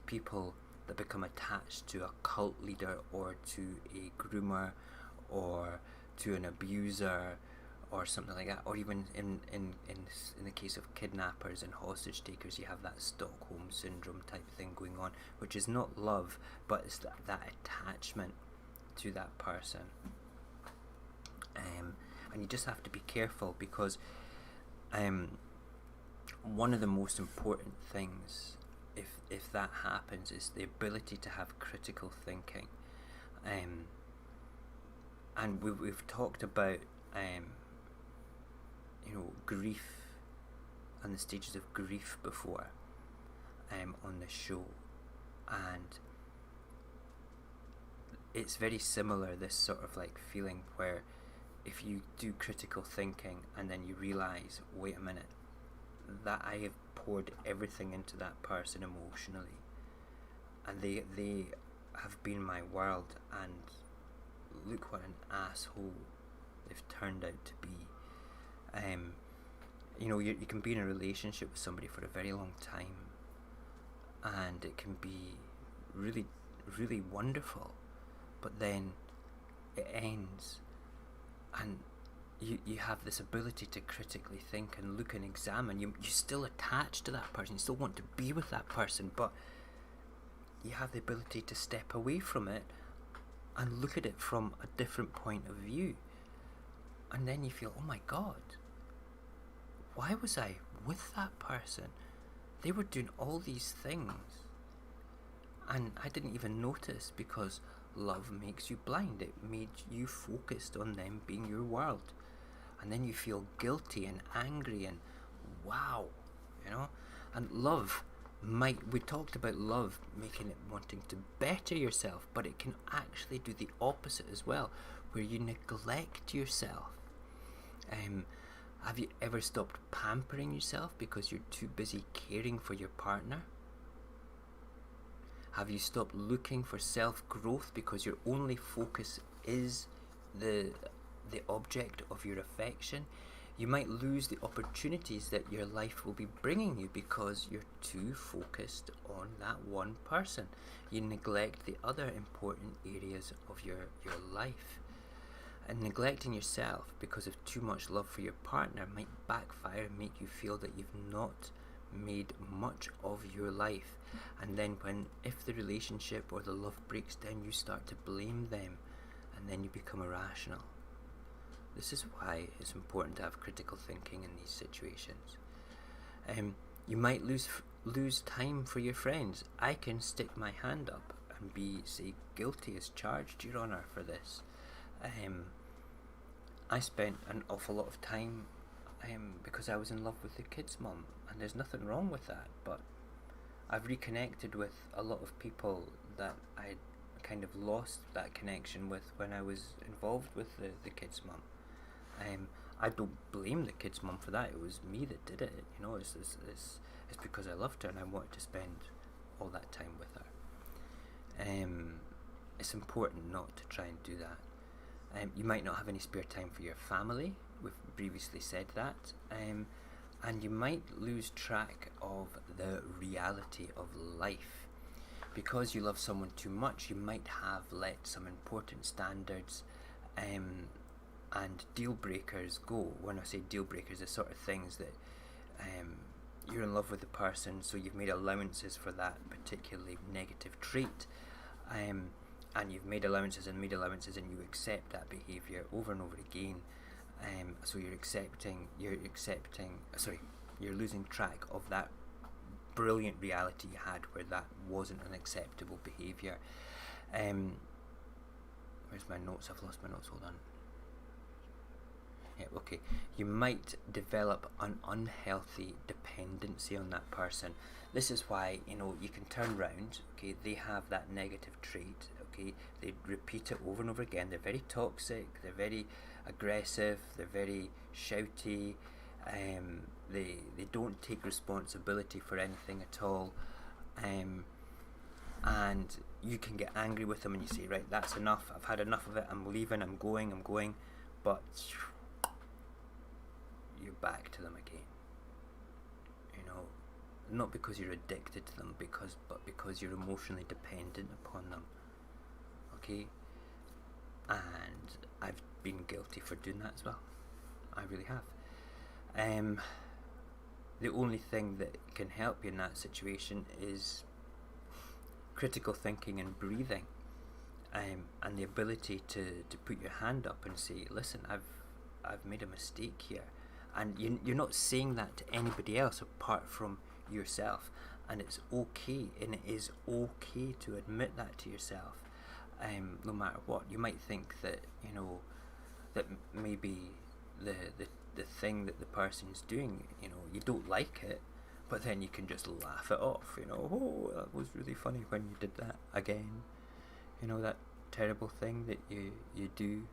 people that become attached to a cult leader or to a groomer or to an abuser or something like that, or even in the case of kidnappers and hostage takers, you have that Stockholm syndrome type thing going on, which is not love, but it's that attachment to that person. And you just have to be careful, because one of the most important things, if that happens, is the ability to have critical thinking. And we've talked about grief and the stages of grief before on the show, and it's very similar, this sort of like feeling where if you do critical thinking and then you realise, wait a minute, that I have poured everything into that person emotionally, and they have been my world, and look what an asshole they've turned out to be. You can be in a relationship with somebody for a very long time, and it can be really, really wonderful, but then it ends, and you have this ability to critically think and look and examine. You're still attached to that person, you still want to be with that person, but you have the ability to step away from it and look at it from a different point of view. And then you feel, oh my God, why was I with that person? They were doing all these things, and I didn't even notice, because love makes you blind. It made you focused on them being your world. And then you feel guilty and angry and wow, and love we talked about love making it wanting to better yourself, but it can actually do the opposite as well, where you neglect yourself. Have you ever stopped pampering yourself because you're too busy caring for your partner? Have you stopped looking for self-growth because your only focus is the object of your affection? You might lose the opportunities that your life will be bringing you because you're too focused on that one person. You neglect the other important areas of your life. And neglecting yourself because of too much love for your partner might backfire and make you feel that you've not made much of your life. And then if the relationship or the love breaks down, you start to blame them, and then you become irrational. This is why it's important to have critical thinking in these situations. You might lose time for your friends. I can stick my hand up and say guilty as charged, Your Honour, for this. I spent an awful lot of time because I was in love with the kid's mum, and there's nothing wrong with that, but I've reconnected with a lot of people that I kind of lost that connection with when I was involved with the kid's mum. I don't blame the kid's mum for that. It was me that did it. It's because I loved her and I wanted to spend all that time with her. It's important not to try and do that. You might not have any spare time for your family. We've previously said that. And you might lose track of the reality of life. Because you love someone too much, you might have let some important standards and deal breakers go. When I say deal breakers, the sort of things that you're in love with the person, so you've made allowances for that particularly negative trait, and you've made allowances and you accept that behaviour over and over again. So you're losing track of that brilliant reality you had where that wasn't an acceptable behaviour. Where's my notes? I've lost my notes, hold on. Yeah, okay. You might develop an unhealthy dependency on that person. This is why, you can turn round, okay, they have that negative trait, okay, they repeat it over and over again, they're very toxic, they're very aggressive, they're very shouty, they don't take responsibility for anything at all, and you can get angry with them and you say, right, that's enough, I've had enough of it, I'm leaving, I'm going, but you're back to them again. Not because you're addicted to them, but because you're emotionally dependent upon them. Okay? And I've been guilty for doing that as well. I really have. The only thing that can help you in that situation is critical thinking and breathing, and the ability to put your hand up and say, listen, I've made a mistake here, and you're not saying that to anybody else apart from yourself. And it's okay, and it is okay to admit that to yourself, no matter what. You might think that, you know, that maybe the thing that the person's doing, you know, you don't like it, but then you can just laugh it off, you know. Oh, that was really funny when you did that again. You know, that terrible thing that you do,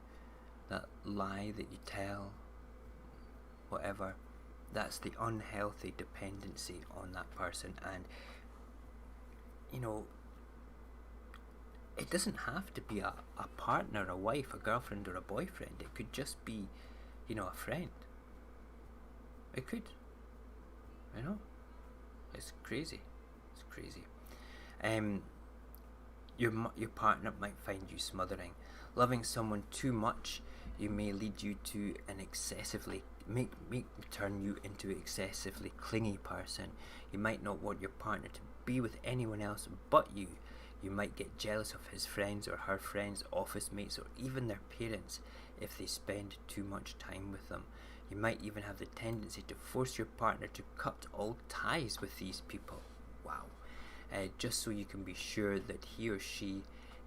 that lie that you tell, whatever. That's the unhealthy dependency on that person. And, you know, it doesn't have to be a partner, a wife, a girlfriend, or a boyfriend. It could just be, you know, a friend. It could. You know? It's crazy. It's crazy. Your partner might find you smothering. Loving someone too much, you may lead you to an excessively turn you into an excessively clingy person. You might not want your partner to be with anyone else but you. You might get jealous of his friends or her friends, office mates, or even their parents if they spend too much time with them. You might even have the tendency to force your partner to cut all ties with these people. Wow. Just so you can be sure that he or she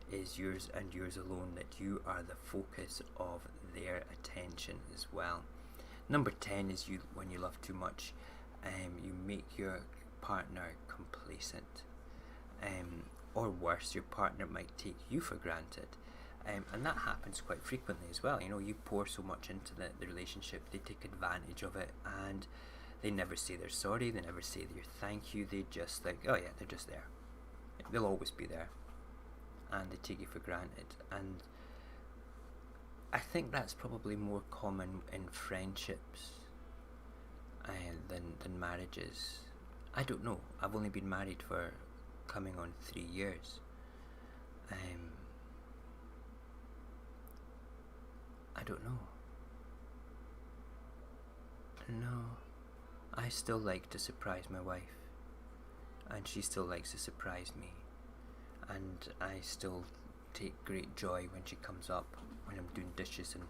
is yours and yours alone, that you are the focus of their attention as well. Number 10 is when you love too much, you make your partner complacent. Or worse, your partner might take you for granted. And that happens quite frequently as well. You know, you pour so much into the relationship, they take advantage of it, and they never say they're sorry, they never say their thank you, they just think, oh yeah, they're just there. They'll always be there. And they take you for granted. And I think that's probably more common in friendships than marriages. I don't know. I've only been married for coming on 3 years. I don't know. No. I still like to surprise my wife, and she still likes to surprise me, and I still take great joy when she comes up when I'm doing dishes and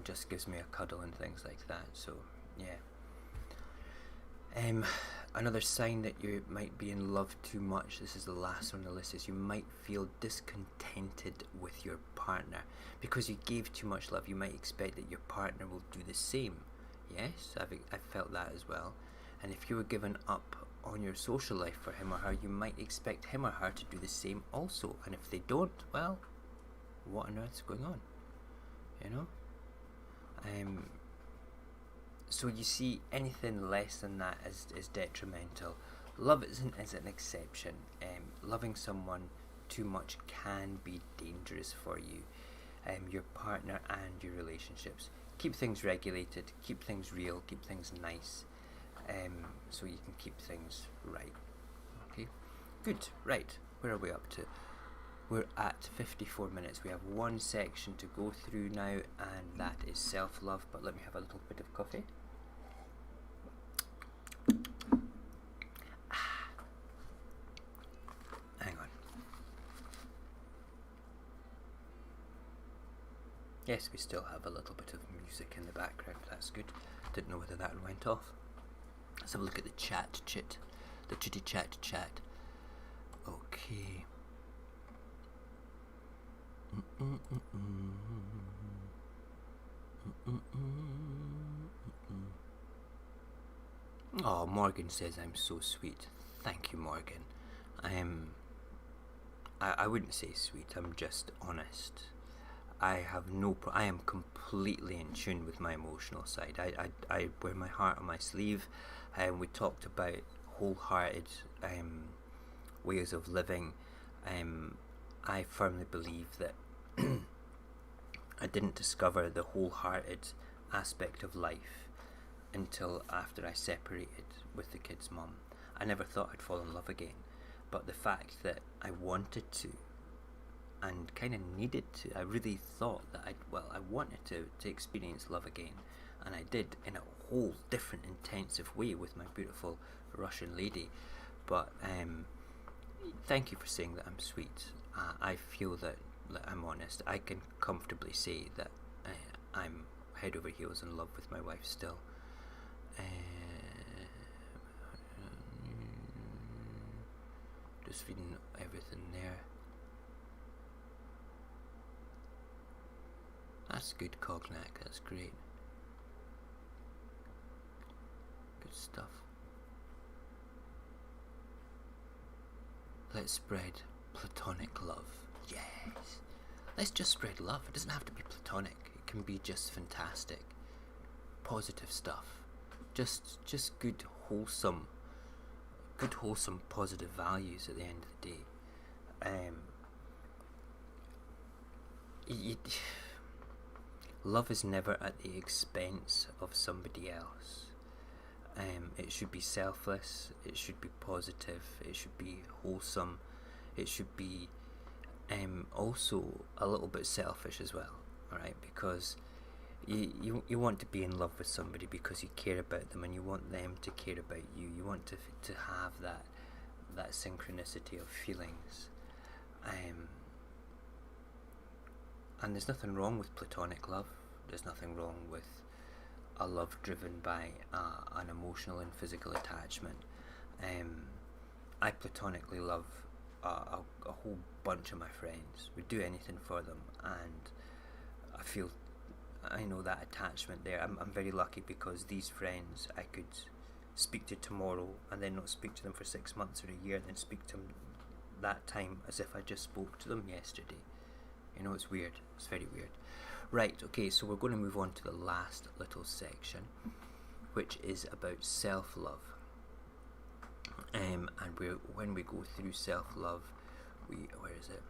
just gives me a cuddle and things like that. So yeah. Another sign that you might be in love too much, this is the last on the list, is you might feel discontented with your partner. Because you gave too much love, you might expect that your partner will do the same. Yes, I've felt that as well. And if you were given up on your social life for him or her, you might expect him or her to do the same also. And if they don't, well, what on earth's going on? You know? So you see, anything less than that is detrimental. Love is an exception. Loving someone too much can be dangerous for you, your partner and your relationships. Keep things regulated, keep things real, keep things nice, so you can keep things right. Okay, good. Right, where are we up to? We're at 54 minutes. We have one section to go through now, and that is self-love. But let me have a little bit of coffee. Hang on. Yes, we still have a little bit of music in the background. That's good. Didn't know whether that went off. Let's have a look at the the chitty chat. Okay. Oh, Morgan says I'm so sweet. Thank you, Morgan. I wouldn't say sweet, I'm just honest. I have I am completely in tune with my emotional side. I wear my heart on my sleeve, and we talked about wholehearted ways of living. I firmly believe that I didn't discover the wholehearted aspect of life until after I separated with the kid's mum. I never thought I'd fall in love again, but the fact that I wanted to and kind of needed to, I really thought that I wanted to experience love again, and I did, in a whole different intensive way with my beautiful Russian lady. But thank you for saying that I'm sweet. I feel that I'm honest. I can comfortably say that I'm head over heels in love with my wife still. Just reading everything there. That's good, Cognac, that's great. Good stuff. Let's spread platonic love. Yes. Let's just spread love. It doesn't have to be platonic. It can be just fantastic, positive stuff. Just good, wholesome, positive values at the end of the day. Love is never at the expense of somebody else. It should be selfless, it should be positive, it should be wholesome, it should be also a little bit selfish as well, alright? Because you want to be in love with somebody because you care about them and you want them to care about you. You want to have that synchronicity of feelings. And there's nothing wrong with platonic love. There's nothing wrong with a love driven by an emotional and physical attachment. I platonically love a whole bunch of my friends. Would do anything for them, and I know that attachment there. I'm very lucky because these friends I could speak to tomorrow and then not speak to them for 6 months or a year, then speak to them that time as if I just spoke to them yesterday. You know, it's weird. It's very weird. Right, okay, so we're going to move on to the last little section, which is about self-love. And when we go through self-love, where is it?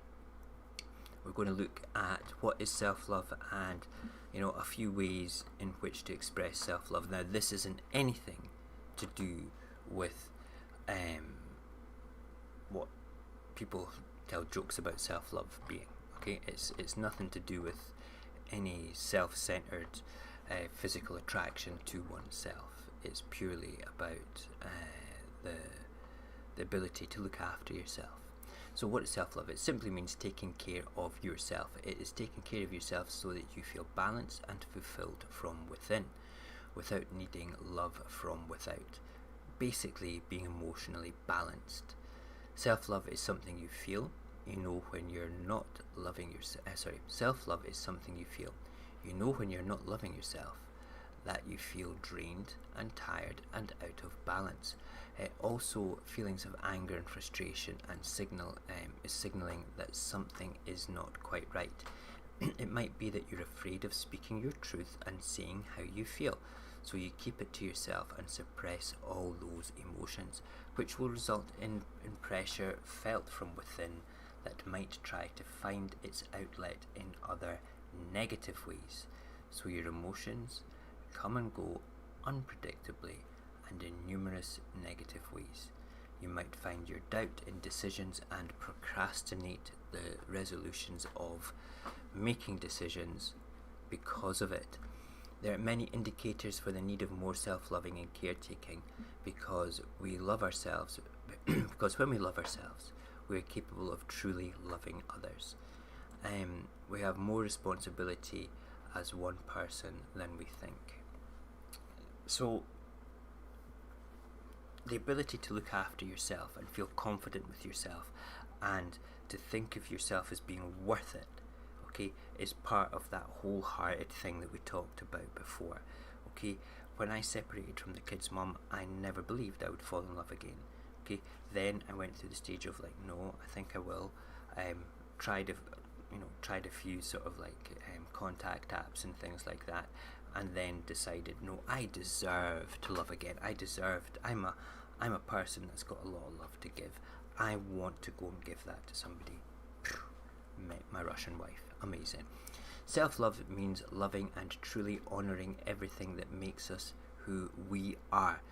We're going to look at what is self-love and, you know, a few ways in which to express self-love. Now, this isn't anything to do with what people tell jokes about self-love being. Okay, it's nothing to do with any self-centered physical attraction to oneself. It's purely about the ability to look after yourself. So what is self-love? It simply means taking care of yourself. It is taking care of yourself so that you feel balanced and fulfilled from within, without needing love from without. Basically, being emotionally balanced. Self-love is something you feel. You know when you're not loving yourself. Self-love is something you feel. You know when you're not loving yourself, that you feel drained and tired and out of balance. Also, feelings of anger and frustration and is signaling that something is not quite right. It might be that you're afraid of speaking your truth and saying how you feel, so you keep it to yourself and suppress all those emotions, which will result in pressure felt from within that might try to find its outlet in other negative ways. So your emotions come and go unpredictably and in numerous negative ways. You might find your doubt in decisions and procrastinate the resolutions of making decisions because of it. There are many indicators for the need of more self-loving and caretaking because we love ourselves because when we love ourselves, we are capable of truly loving others. We have more responsibility as one person than we think. So the ability to look after yourself and feel confident with yourself and to think of yourself as being worth it, okay, is part of that wholehearted thing that we talked about before. Okay, when I separated from the kid's mum, I never believed I would fall in love again. Okay, then I went through the stage of like, no, I think I will. Tried a few sort of like contact apps and things like that, and then decided, no, I deserve to love again. I'm a person that's got a lot of love to give. I want to go and give that to somebody. Met my Russian wife. Amazing. Self-love means loving and truly honouring everything that makes us who we are.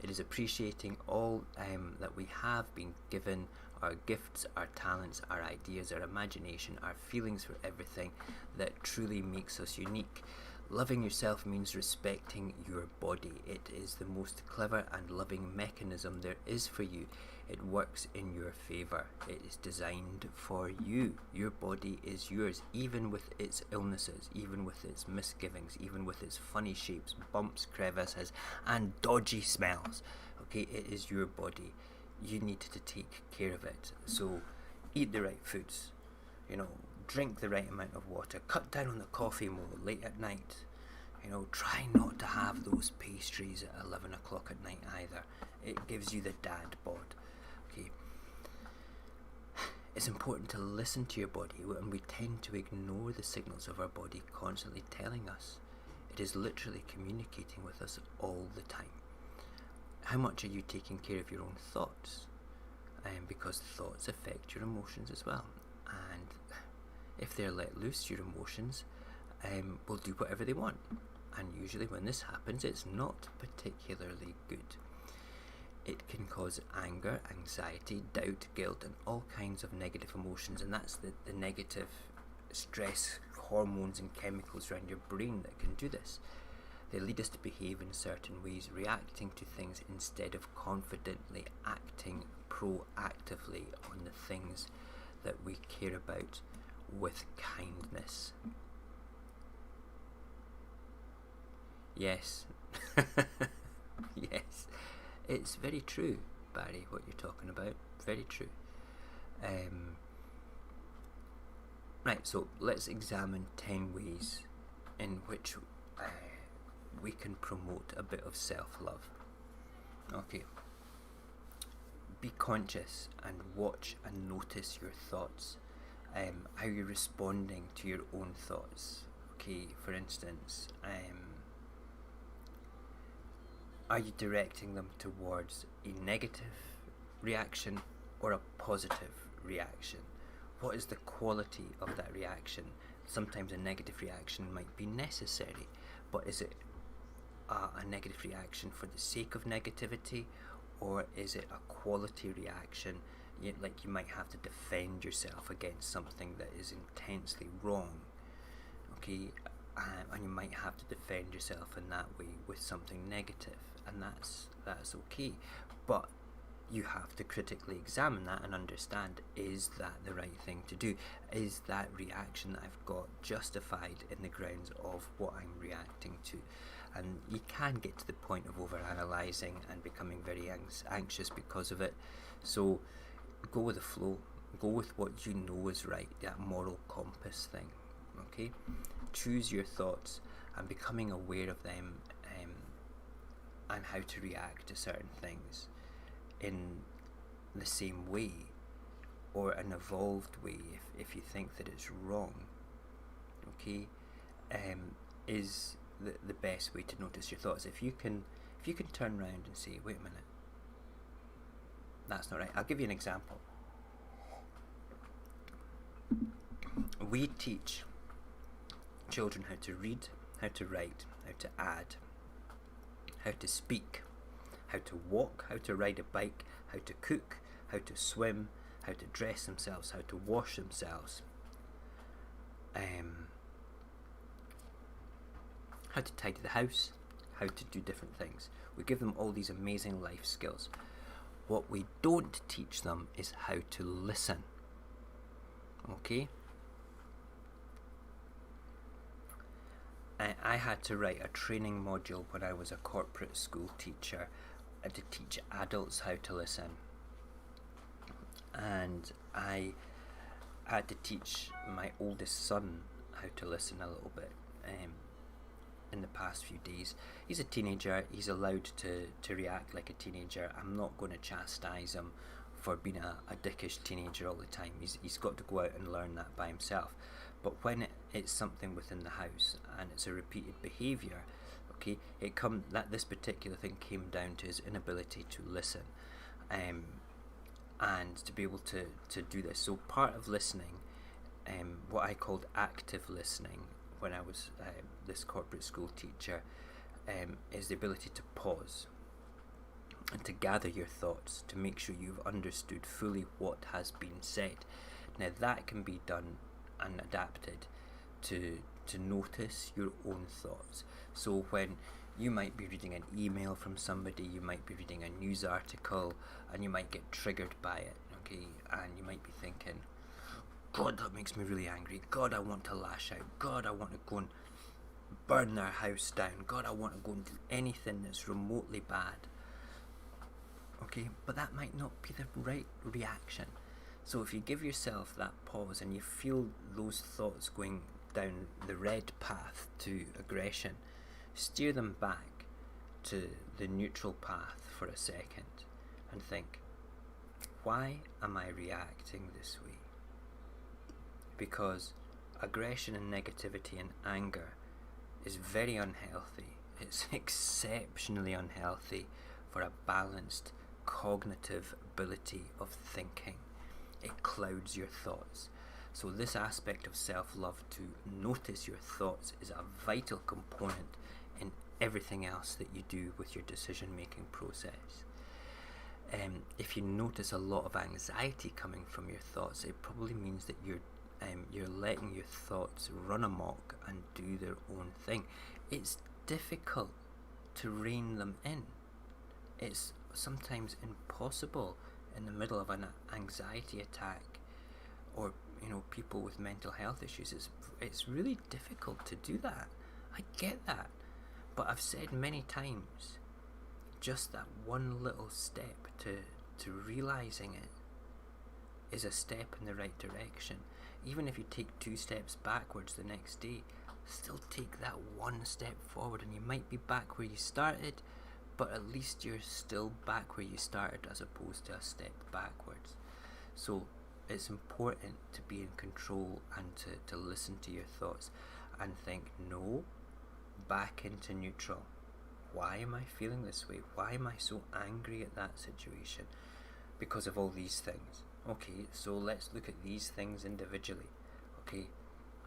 It is appreciating all that we have been given, our gifts, our talents, our ideas, our imagination, our feelings for everything that truly makes us unique. Loving yourself means respecting your body. It is the most clever and loving mechanism there is for you. It works in your favour. It is designed for you. Your body is yours, even with its illnesses, even with its misgivings, even with its funny shapes, bumps, crevices, and dodgy smells. Okay, it is your body. You need to take care of it. So eat the right foods, drink the right amount of water, cut down on the coffee more late at night. Try not to have those pastries at 11 o'clock at night either. It gives you the dad bod. Okay. It's important to listen to your body, and we tend to ignore the signals of our body constantly telling us. It is literally communicating with us all the time. How much are you taking care of your own thoughts? Because thoughts affect your emotions as well. And if they're let loose, your emotions will do whatever they want. And usually when this happens, it's not particularly good. It can cause anger, anxiety, doubt, guilt, and all kinds of negative emotions. And that's the negative stress hormones and chemicals around your brain that can do this. They lead us to behave in certain ways, reacting to things instead of confidently acting proactively on the things that we care about with kindness. Yes. Yes. It's very true, Barry, what you're talking about. Very true. Right, so let's examine 10 ways in which we can promote a bit of self-love. Okay. Be conscious and watch and notice your thoughts. How you're responding to your own thoughts. Okay, for instance, are you directing them towards a negative reaction or a positive reaction? What is the quality of that reaction? Sometimes a negative reaction might be necessary, but is it a negative reaction for the sake of negativity, or is it a quality reaction? Like you might have to defend yourself against something that is intensely wrong, okay, and you might have to defend yourself in that way with something negative, and that's okay, but you have to critically examine that and understand, is that the right thing to do? Is that reaction that I've got justified in the grounds of what I'm reacting to? And you can get to the point of overanalyzing and becoming very anxious because of it. So go with the flow, go with what you know is right, that moral compass thing, okay? Choose your thoughts and becoming aware of them, and how to react to certain things in the same way or an evolved way if you think that it's wrong, okay, is the best way to notice your thoughts. If you can turn around and say, wait a minute, that's not right. I'll give you an example. We teach children how to read, how to write, how to add, how to speak, how to walk, how to ride a bike, how to cook, how to swim, how to dress themselves, how to wash themselves, how to tidy the house, how to do different things. We give them all these amazing life skills. What we don't teach them is how to listen, okay? I had to write a training module when I was a corporate school teacher to teach adults how to listen, and I had to teach my oldest son how to listen a little bit in the past few days. He's a teenager, he's allowed to react like a teenager. I'm not going to chastise him for being a dickish teenager all the time. He's got to go out and learn that by himself. But when it's something within the house and it's a repeated behaviour, okay, this particular thing came down to his inability to listen, and to be able to do this. So part of listening, what I called active listening when I was this corporate school teacher, is the ability to pause and to gather your thoughts, to make sure you've understood fully what has been said. Now that can be done and adapted to to notice your own thoughts. So when you might be reading an email from somebody, you might be reading a news article, and you might get triggered by it, okay? And you might be thinking, God, that makes me really angry. God, I want to lash out. God, I want to go and burn their house down. God, I want to go and do anything that's remotely bad. Okay, but that might not be the right reaction. So if you give yourself that pause and you feel those thoughts going down the red path to aggression, steer them back to the neutral path for a second and think, why am I reacting this way? Because aggression and negativity and anger is very unhealthy. It's exceptionally unhealthy for a balanced cognitive ability of thinking. It clouds your thoughts. So this aspect of self-love, to notice your thoughts, is a vital component in everything else that you do with your decision-making process. If you notice a lot of anxiety coming from your thoughts, it probably means that you're letting your thoughts run amok and do their own thing. It's difficult to rein them in. It's sometimes impossible in the middle of an anxiety attack, or people with mental health issues. It's really difficult to do that. I get that, but I've said many times, just that one little step to realizing it is a step in the right direction. Even if you take 2 steps backwards the next day, still take that one step forward, and you might be back where you started, but at least you're still back where you started as opposed to a step backwards. So it's important to be in control and to listen to your thoughts and think, no, back into neutral. Why am I feeling this way? Why am I so angry at that situation? Because of all these things. Okay, so let's look at these things individually. Okay,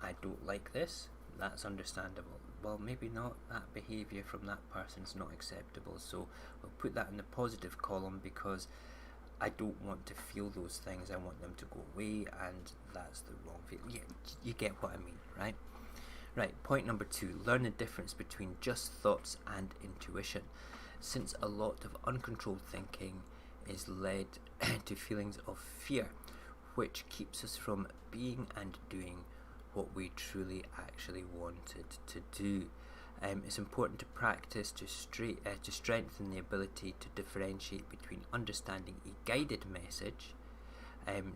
I don't like this. That's understandable. Well, maybe not. That behaviour from that person's not acceptable, so we'll put that in the positive column, because I don't want to feel those things. I want them to go away, and that's the wrong feeling. Yeah, you get what I mean, right? Right, point number 2, learn the difference between just thoughts and intuition. Since a lot of uncontrolled thinking is led to feelings of fear, which keeps us from being and doing what we truly actually wanted to do. It's important to practice to strengthen the ability to differentiate between understanding a guided message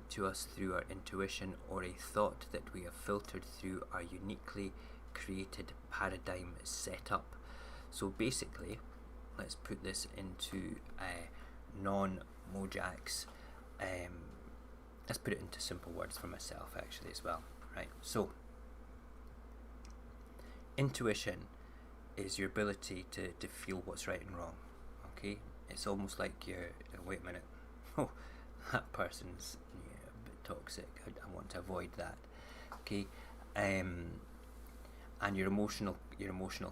to us through our intuition, or a thought that we have filtered through our uniquely created paradigm setup. So basically, let's put this into non-Mojax, let's put it into simple words for myself actually as well. Right, so intuition is your ability to feel what's right and wrong. Okay, it's almost like you're, wait a minute, oh, that person's a bit toxic, I want to avoid that. Okay, and your emotional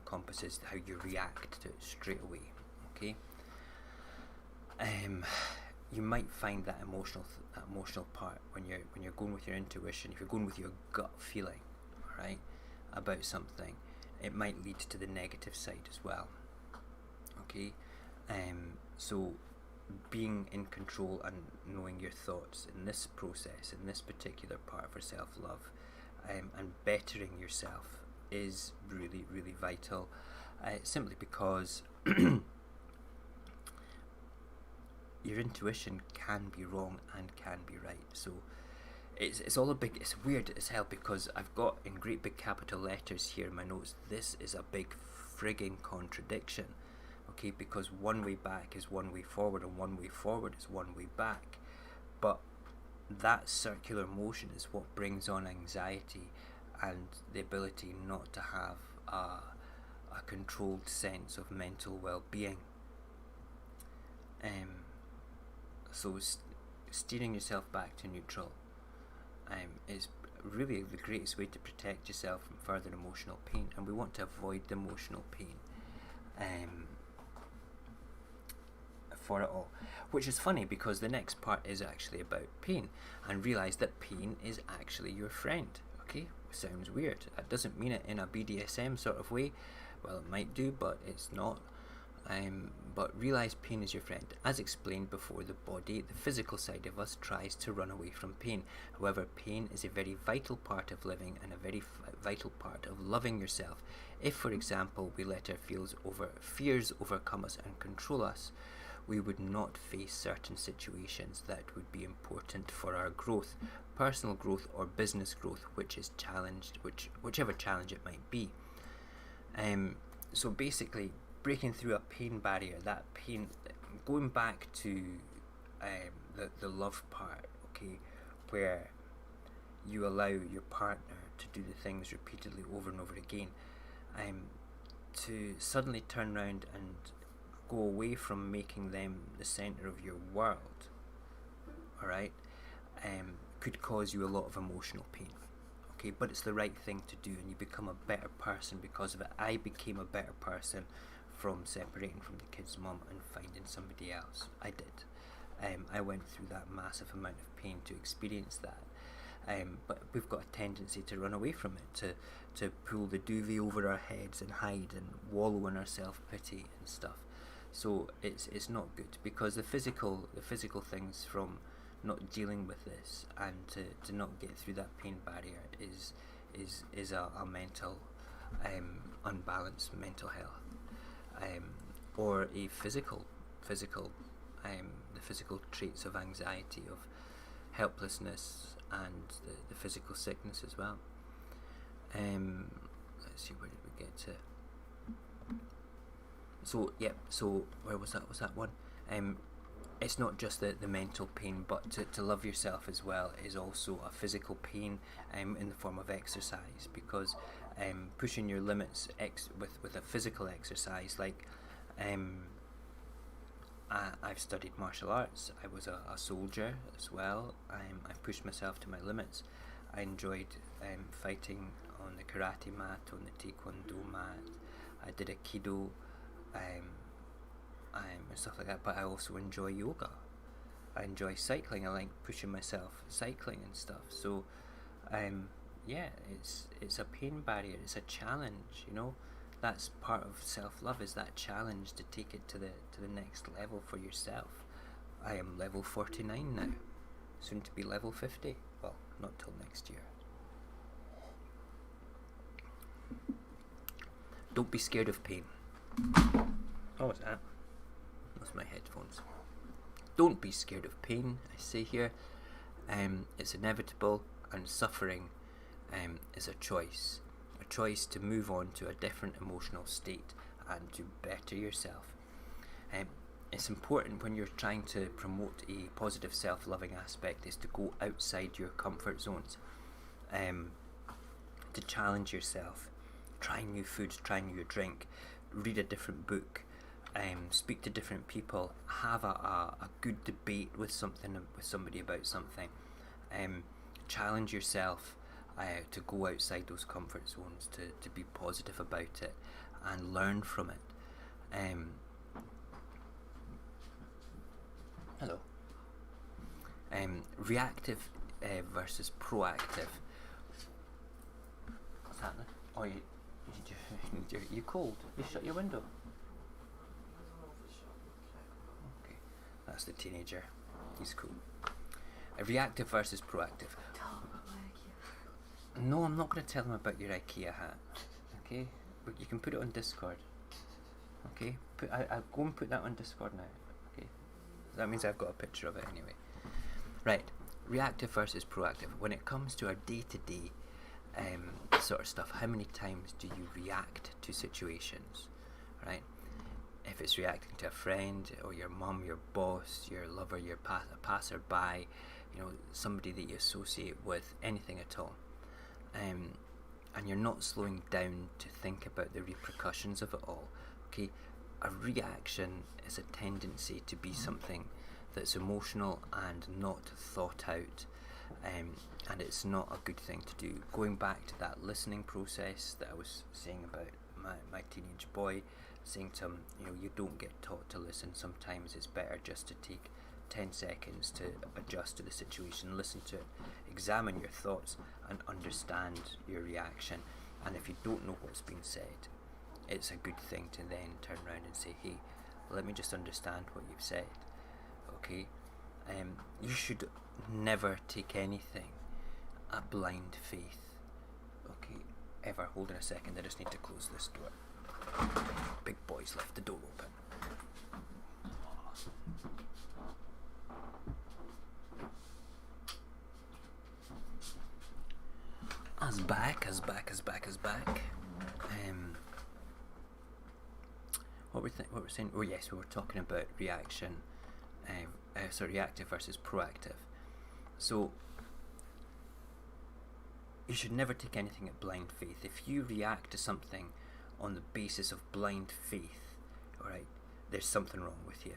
compass is how you react to it straight away. Okay, you might find that emotional part when you're going with your intuition. If you're going with your gut feeling, right, about something, it might lead to the negative side as well. Okay, so being in control and knowing your thoughts in this process, in this particular part for self-love, and bettering yourself is really, really vital, simply because your intuition can be wrong and can be right. So it's weird as hell, because I've got in great big capital letters here in my notes, this is a big frigging contradiction. Okay, because one way back is one way forward, and one way forward is one way back. But that circular motion is what brings on anxiety and the ability not to have a controlled sense of mental well-being. So steering yourself back to neutral is really the greatest way to protect yourself from further emotional pain, and we want to avoid the emotional pain for it all. Which is funny, because the next part is actually about pain, and realise that pain is actually your friend. Okay, sounds weird. That doesn't mean it in a BDSM sort of way. Well, it might do, but it's not. But realize pain is your friend. As explained before, the body, the physical side of us, tries to run away from pain. However, pain is a very vital part of living and a very vital part of loving yourself. If, for example, we let our fears overcome us and control us, we would not face certain situations that would be important for our growth, personal growth or business growth, whichever challenge it might be. So basically, breaking through a pain barrier, that pain, going back to the love part, okay, where you allow your partner to do the things repeatedly over and over again, to suddenly turn around and go away from making them the centre of your world, alright, could cause you a lot of emotional pain. Okay, but it's the right thing to do, and you become a better person because of it. I became a better person from separating from the kid's mum and finding somebody else. I did. I went through that massive amount of pain to experience that. But we've got a tendency to run away from it, to pull the duvet over our heads and hide and wallow in our self-pity and stuff. So it's not good, because the physical things from not dealing with this and to not get through that pain barrier is a mental unbalanced mental health, or a physical the physical traits of anxiety, of helplessness, and the physical sickness as well. Let's see, where did we get to? So where was that? Was that one? It's not just the mental pain, but to love yourself as well is also a physical pain in the form of exercise, because pushing your limits with a physical exercise, like I've studied martial arts. I was a soldier as well. I pushed myself to my limits. I enjoyed fighting on the karate mat, on the taekwondo mat. I did aikido, and stuff like that. But I also enjoy yoga. I enjoy cycling. I like pushing myself cycling and stuff. So, yeah, it's a pain barrier. It's a challenge. You know, that's part of self-love, is that challenge to take it to the next level for yourself. I am level 49 now, soon to be level 50. Well, not till next year. Don't be scared of pain. Oh, what's that? That's my headphones. Don't be scared of pain, I say here. It's inevitable, and suffering is a choice to move on to a different emotional state and to better yourself. It's important when you're trying to promote a positive self-loving aspect is to go outside your comfort zones, to challenge yourself, try new foods, try new drink, read a different book, speak to different people, have a good debate with somebody about something, challenge yourself to go outside those comfort zones, to be positive about it and learn from it. Hello. Reactive versus proactive. What's happening? Oh, you cold? You shut your window. Okay, that's the teenager. He's cool. Reactive versus proactive. No, I'm not going to tell him about your IKEA hat. Okay, but you can put it on Discord. Okay, I'll go and put that on Discord now. Okay, that means I've got a picture of it anyway. Right, reactive versus proactive. When it comes to our day-to-day sort of stuff, how many times do you react to situations, right? If it's reacting to a friend or your mum, your boss, your lover, your passerby, you know, somebody that you associate with, anything at all, and you're not slowing down to think about the repercussions of it all, okay? A reaction is a tendency to be something that's emotional and not thought out, and it's not a good thing to do. Going back to that listening process that I was saying about my teenage boy, saying to him, you know, you don't get taught to listen. Sometimes it's better just to take 10 seconds to adjust to the situation, listen to it, examine your thoughts and understand your reaction. And if you don't know what's been said, it's a good thing to then turn around and say, hey, let me just understand what you've said. Okay? You should never take anything at blind faith. Okay? Ever. Hold on a second, I just need to close this door. Big boys left the door open. As back. What we're saying? Oh yes, we were talking about reaction. Reactive versus proactive. So you should never take anything at blind faith. If you react to something on the basis of blind faith, alright, there's something wrong with you.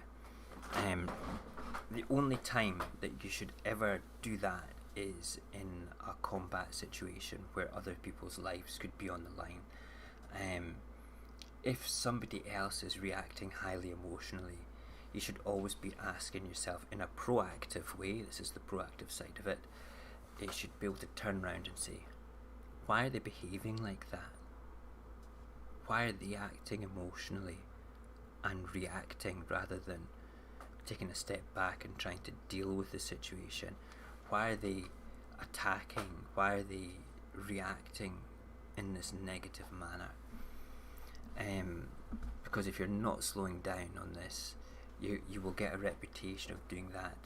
The only time that you should ever do that is in a combat situation where other people's lives could be on the line. If somebody else is reacting highly emotionally, you should always be asking yourself in a proactive way, this is the proactive side of it, you should be able to turn around and say, why are they behaving like that? Why are they acting emotionally and reacting rather than taking a step back and trying to deal with the situation? Why are they attacking? Why are they reacting in this negative manner? Because if you're not slowing down on this, you will get a reputation of doing that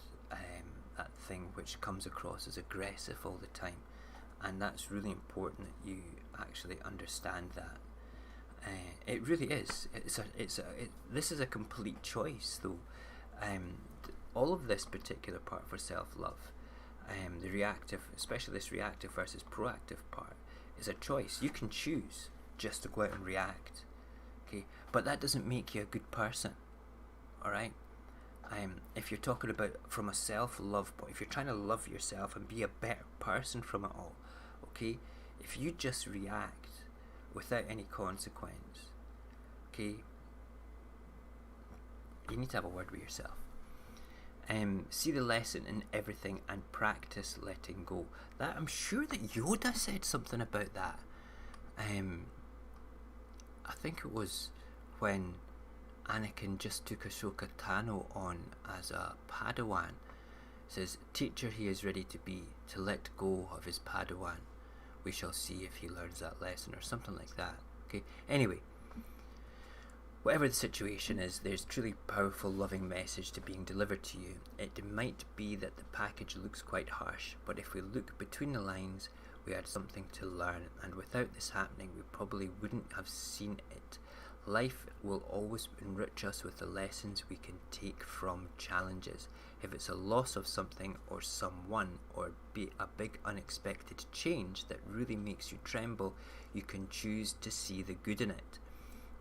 thing which comes across as aggressive all the time, and that's really important that you actually understand that. It really is. This is a complete choice, though. All of this particular part for self-love, the reactive, especially this reactive versus proactive part, is a choice. You can choose just to go out and react, okay? But that doesn't make you a good person, all right? If you're talking about from a self-love point, if you're trying to love yourself and be a better person from it all, okay? If you just react without any consequence, okay, you need to have a word with yourself. See the lesson in everything and practice letting go. That, I'm sure that Yoda said something about that. I think it was when Anakin just took Ahsoka Tano on as a Padawan. It says, teacher he is ready to be, to let go of his Padawan. We shall see if he learns that lesson, or something like that. Okay. Anyway, whatever the situation is, there's truly powerful, loving message to being delivered to you. It might be that the package looks quite harsh, but if we look between the lines, we had something to learn, and without this happening, we probably wouldn't have seen it. Life will always enrich us with the lessons we can take from challenges. If it's a loss of something or someone, or be a big unexpected change that really makes you tremble, you can choose to see the good in it.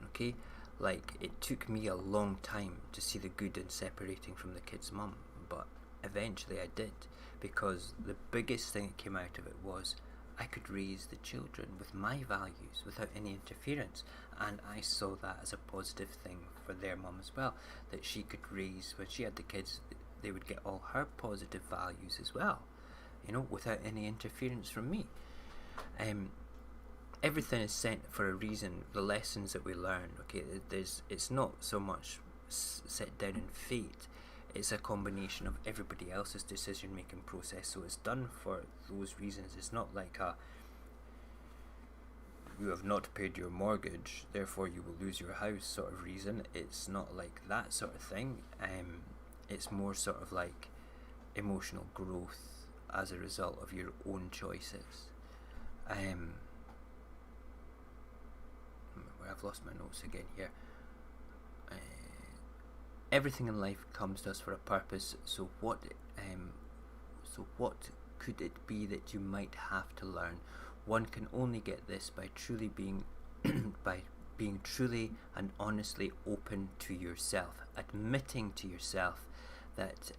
Okay? Like, it took me a long time to see the good in separating from the kid's mum, but eventually I did, because the biggest thing that came out of it was I could raise the children with my values without any interference, and I saw that as a positive thing for their mum as well, that she could raise, when she had the kids, they would get all her positive values as well, you know, without any interference from me. Everything is sent for a reason. The lessons that we learn, okay, it's not so much set down in fate. It's a combination of everybody else's decision making process, so it's done for those reasons. It's not like a you have not paid your mortgage, therefore you will lose your house sort of reason. It's not like that sort of thing. It's more sort of like emotional growth as a result of your own choices. I've lost my notes again here. Everything in life comes to us for a purpose. So what could it be that you might have to learn? One can only get this by truly being by being truly and honestly open to yourself, admitting to yourself that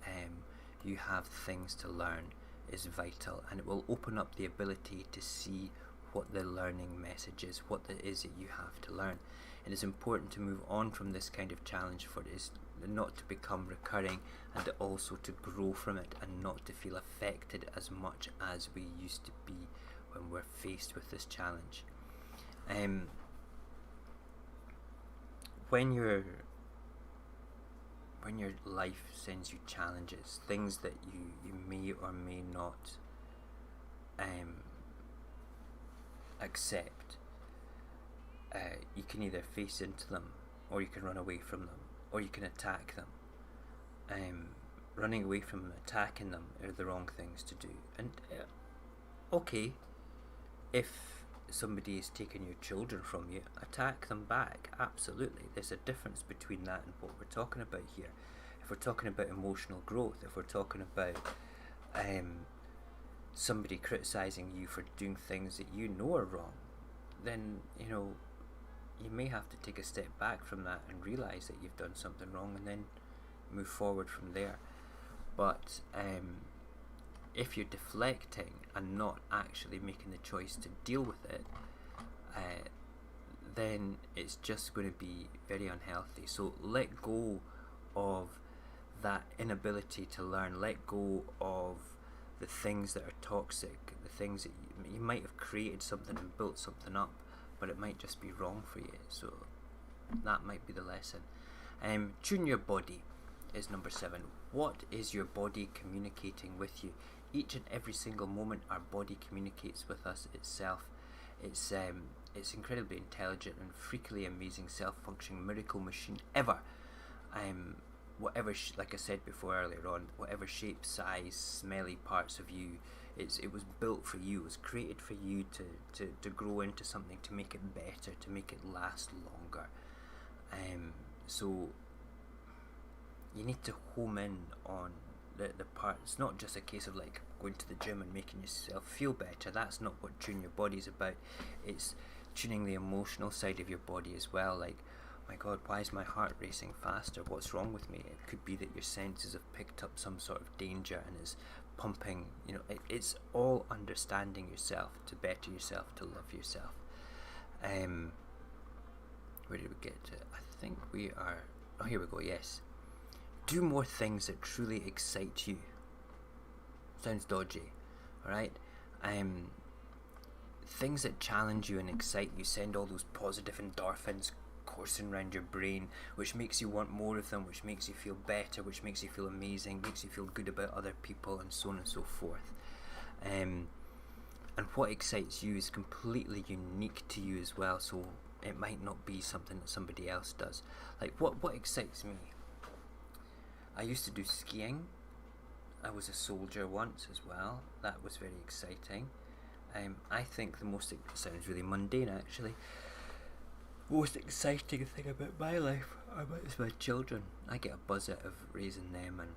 you have things to learn is vital, and it will open up the ability to see what the learning message is, what it is that you have to learn. it is important to move on from this kind of challenge for it is not to become recurring, and also to grow from it and not to feel affected as much as we used to be when we're faced with this challenge. When your life sends you challenges, things that you may or may not accept, you can either face into them, or you can run away from them, or you can attack them. Running away from them, attacking them are the wrong things to do. And okay, if somebody is taking your children from you, attack them back, absolutely. There's a difference between that and what we're talking about here. If we're talking about emotional growth, if we're talking about somebody criticizing you for doing things that you know are wrong, then you may have to take a step back from that and realize that you've done something wrong, and then move forward from there. But if you're deflecting and not actually making the choice to deal with it, then it's just going to be very unhealthy. So let go of that inability to learn. Let go of the things that are toxic, the things that you might have created something and built something up, but it might just be wrong for you. So that might be the lesson. Tune your body is number 7. What is your body communicating with you? Each and every single moment our body communicates with us itself. It's incredibly intelligent and freakily amazing, self-functioning miracle machine ever. Whatever, like I said before earlier on, whatever shape, size, smelly parts of you, it was built for you. It was created for you to grow into something, to make it better, to make it last longer. So you need to home in on the part. It's not just a case of like going to the gym and making yourself feel better. That's not what Tune Your Body is about. It's tuning the emotional side of your body as well. Like, oh my God, why is my heart racing faster? What's wrong with me? It could be that your senses have picked up some sort of danger and is pumping. It's all understanding yourself to better yourself, to love yourself. Where did we get to? I think we are. Oh, here we go. Yes. Do more things that truly excite you. Sounds dodgy, alright? Things that challenge you and excite you send all those positive endorphins coursing around your brain, which makes you want more of them, which makes you feel better, which makes you feel amazing, makes you feel good about other people, and so on and so forth. And what excites you is completely unique to you as well, so it might not be something that somebody else does. Like, what excites me? I used to do skiing. I was a soldier once as well. That was very exciting. I think the most, it sounds really mundane actually, most exciting thing about my life is my children. I get a buzz out of raising them and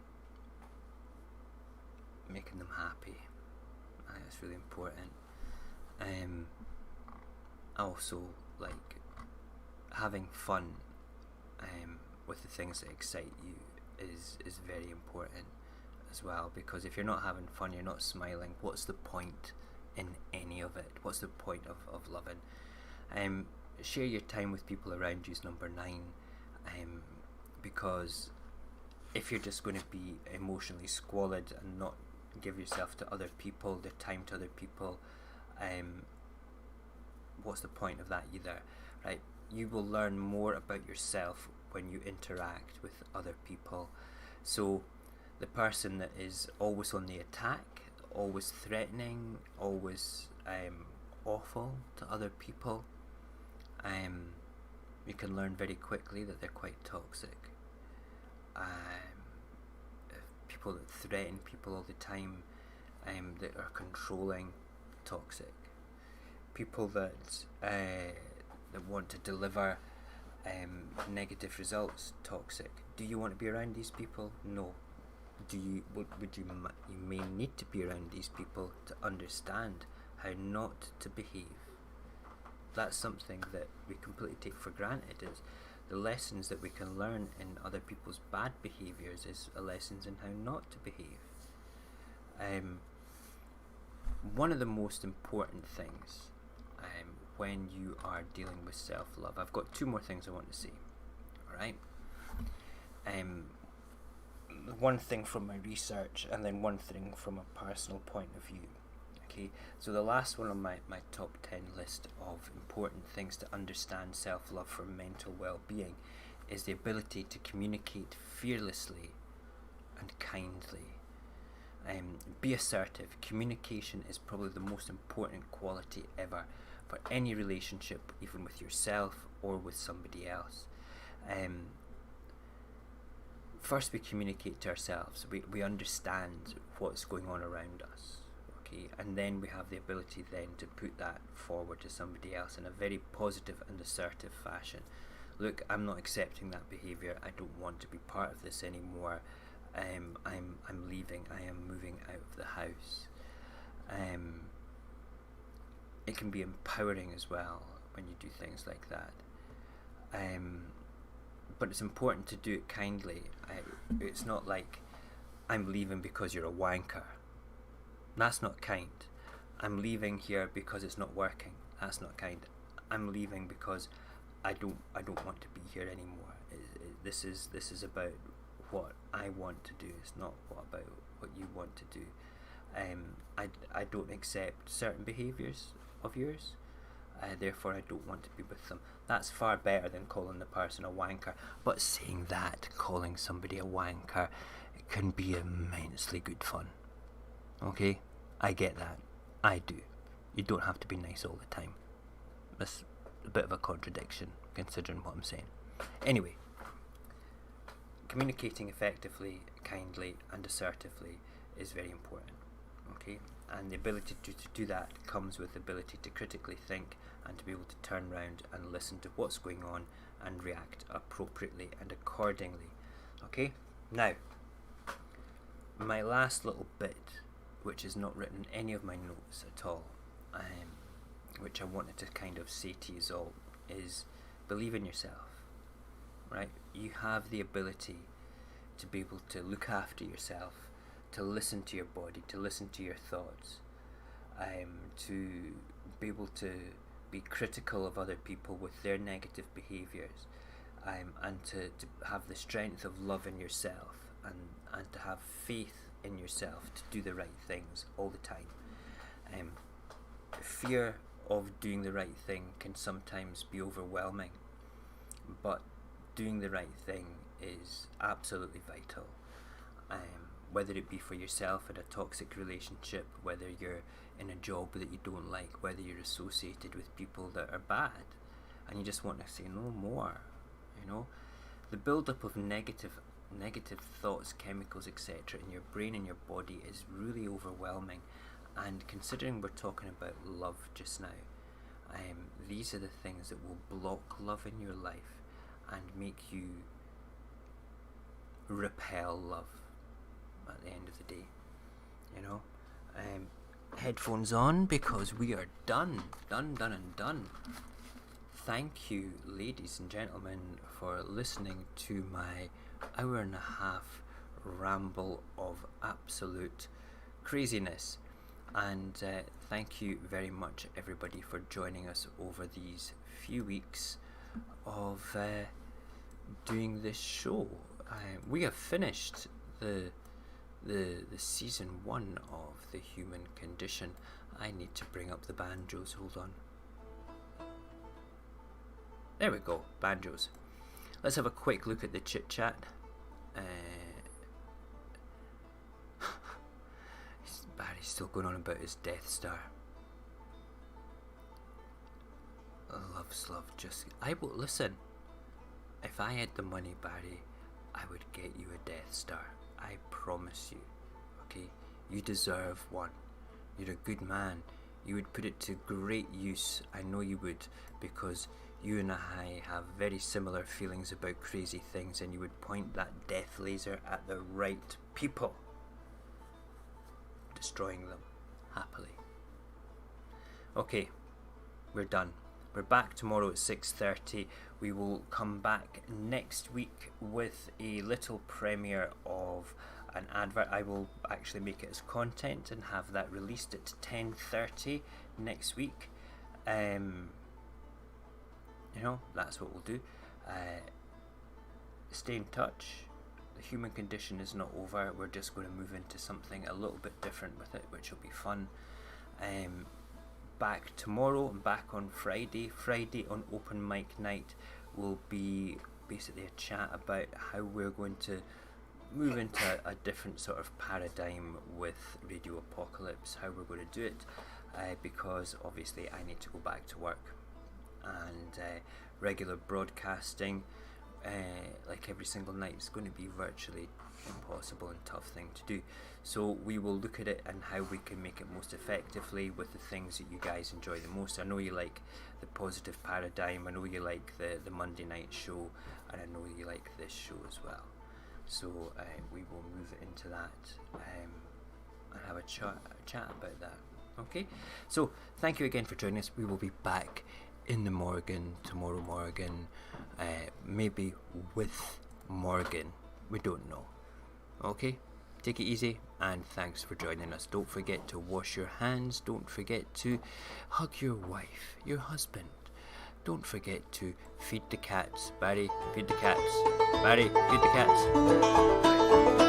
making them happy. I think that's really important. Also, like, having fun with the things that excite you is very important as well, because if you're not having fun, you're not smiling, what's the point in any of it? What's the point of loving? Share your time with people around you is number 9, because if you're just going to be emotionally squalid and not give yourself to other people, the time to other people, what's the point of that either, right? You will learn more about yourself when you interact with other people. So the person that is always on the attack, always threatening, always awful to other people, you can learn very quickly that they're quite toxic. People that threaten people all the time, that are controlling, toxic. People that want to deliver negative results, toxic. Do you want to be around these people? No. You may need to be around these people to understand how not to behave. That's something that we completely take for granted, is the lessons that we can learn in other people's bad behaviours is lessons in how not to behave. One of the most important things when you are dealing with self-love. I've got two more things I want to say. Alright? One thing from my research and then one thing from a personal point of view. Okay, so the last one on my top 10 list of important things to understand self-love for mental well-being is the ability to communicate fearlessly and kindly. Be assertive. Communication is probably the most important quality ever for any relationship, even with yourself or with somebody else. First, we communicate to ourselves. We understand what's going on around us, okay, and then we have the ability then to put that forward to somebody else in a very positive and assertive fashion. Look, I'm not accepting that behaviour. I don't want to be part of this anymore. I'm leaving. I am moving out of the house. It can be empowering as well when you do things like that. But it's important to do it kindly. It's not like, I'm leaving because you're a wanker. That's not kind. I'm leaving here because it's not working. That's not kind. I'm leaving because I don't want to be here anymore. This is about what I want to do. It's not about what you want to do. I don't accept certain behaviours of yours. Therefore I don't want to be with them. That's far better than calling the person a wanker. But saying that, calling somebody a wanker, it can be immensely good fun. Okay? I get that. I do. You don't have to be nice all the time. That's a bit of a contradiction, considering what I'm saying. Anyway, communicating effectively, kindly and assertively is very important. Okay? And the ability to do that comes with the ability to critically think and to be able to turn around and listen to what's going on and react appropriately and accordingly. Okay? Now, my last little bit, which is not written in any of my notes at all, which I wanted to kind of say to you all, is believe in yourself. Right? You have the ability to be able to look after yourself, to listen to your body, to listen to your thoughts, to be able to be critical of other people with their negative behaviours, and to have the strength of love in yourself, and to have faith in yourself to do the right things all the time. Fear of doing the right thing can sometimes be overwhelming, but doing the right thing is absolutely vital. Whether it be for yourself in a toxic relationship, whether you're in a job that you don't like, whether you're associated with people that are bad and you just want to say no more, you know, the build-up of negative thoughts, chemicals, etc. in your brain and your body is really overwhelming. And considering we're talking about love just now, these are the things that will block love in your life and make you repel love at the end of the day, you know. Headphones on, because we are done. Thank you, ladies and gentlemen, for listening to my hour and a half ramble of absolute craziness. And thank you very much, everybody, for joining us over these few weeks of doing this show. We have finished the season 1 of The Human Condition. I need to bring up the banjos. Hold on. There we go, banjos. Let's have a quick look at the chit chat. Barry's still going on about his Death Star. Love's love, just... I will listen. If I had the money, Barry, I would get you a Death Star. I promise you. Okay? You deserve one. You're a good man. You would put it to great use. I know you would, because you and I have very similar feelings about crazy things, and you would point that death laser at the right people, destroying them happily. Okay, we're done. We're back tomorrow at 6:30. We will come back next week with a little premiere of an advert. I will actually make it as content and have that released at 10:30 next week. you know, that's what we'll do. Stay in touch. The human condition is not over. We're just going to move into something a little bit different with it, which will be fun. Back tomorrow and back on Friday. Friday on open mic night will be basically a chat about how we're going to move into a different sort of paradigm with Radio Apocalypse, how we're going to do it, because obviously I need to go back to work, and regular broadcasting like every single night is going to be virtually impossible and tough thing to do. So we will look at it and how we can make it most effectively with the things that you guys enjoy the most. I know you like the positive paradigm, I know you like the Monday night show, and I know you like this show as well. So we will move into that and have a chat about that. Okay, so thank you again for joining us. We will be back in the Morgan tomorrow morning, maybe with Morgan, we don't know. Okay, take it easy, and thanks for joining us. Don't forget to wash your hands, don't forget to hug your wife, your husband. Don't forget to feed the cats. Barry, feed the cats. Barry, feed the cats.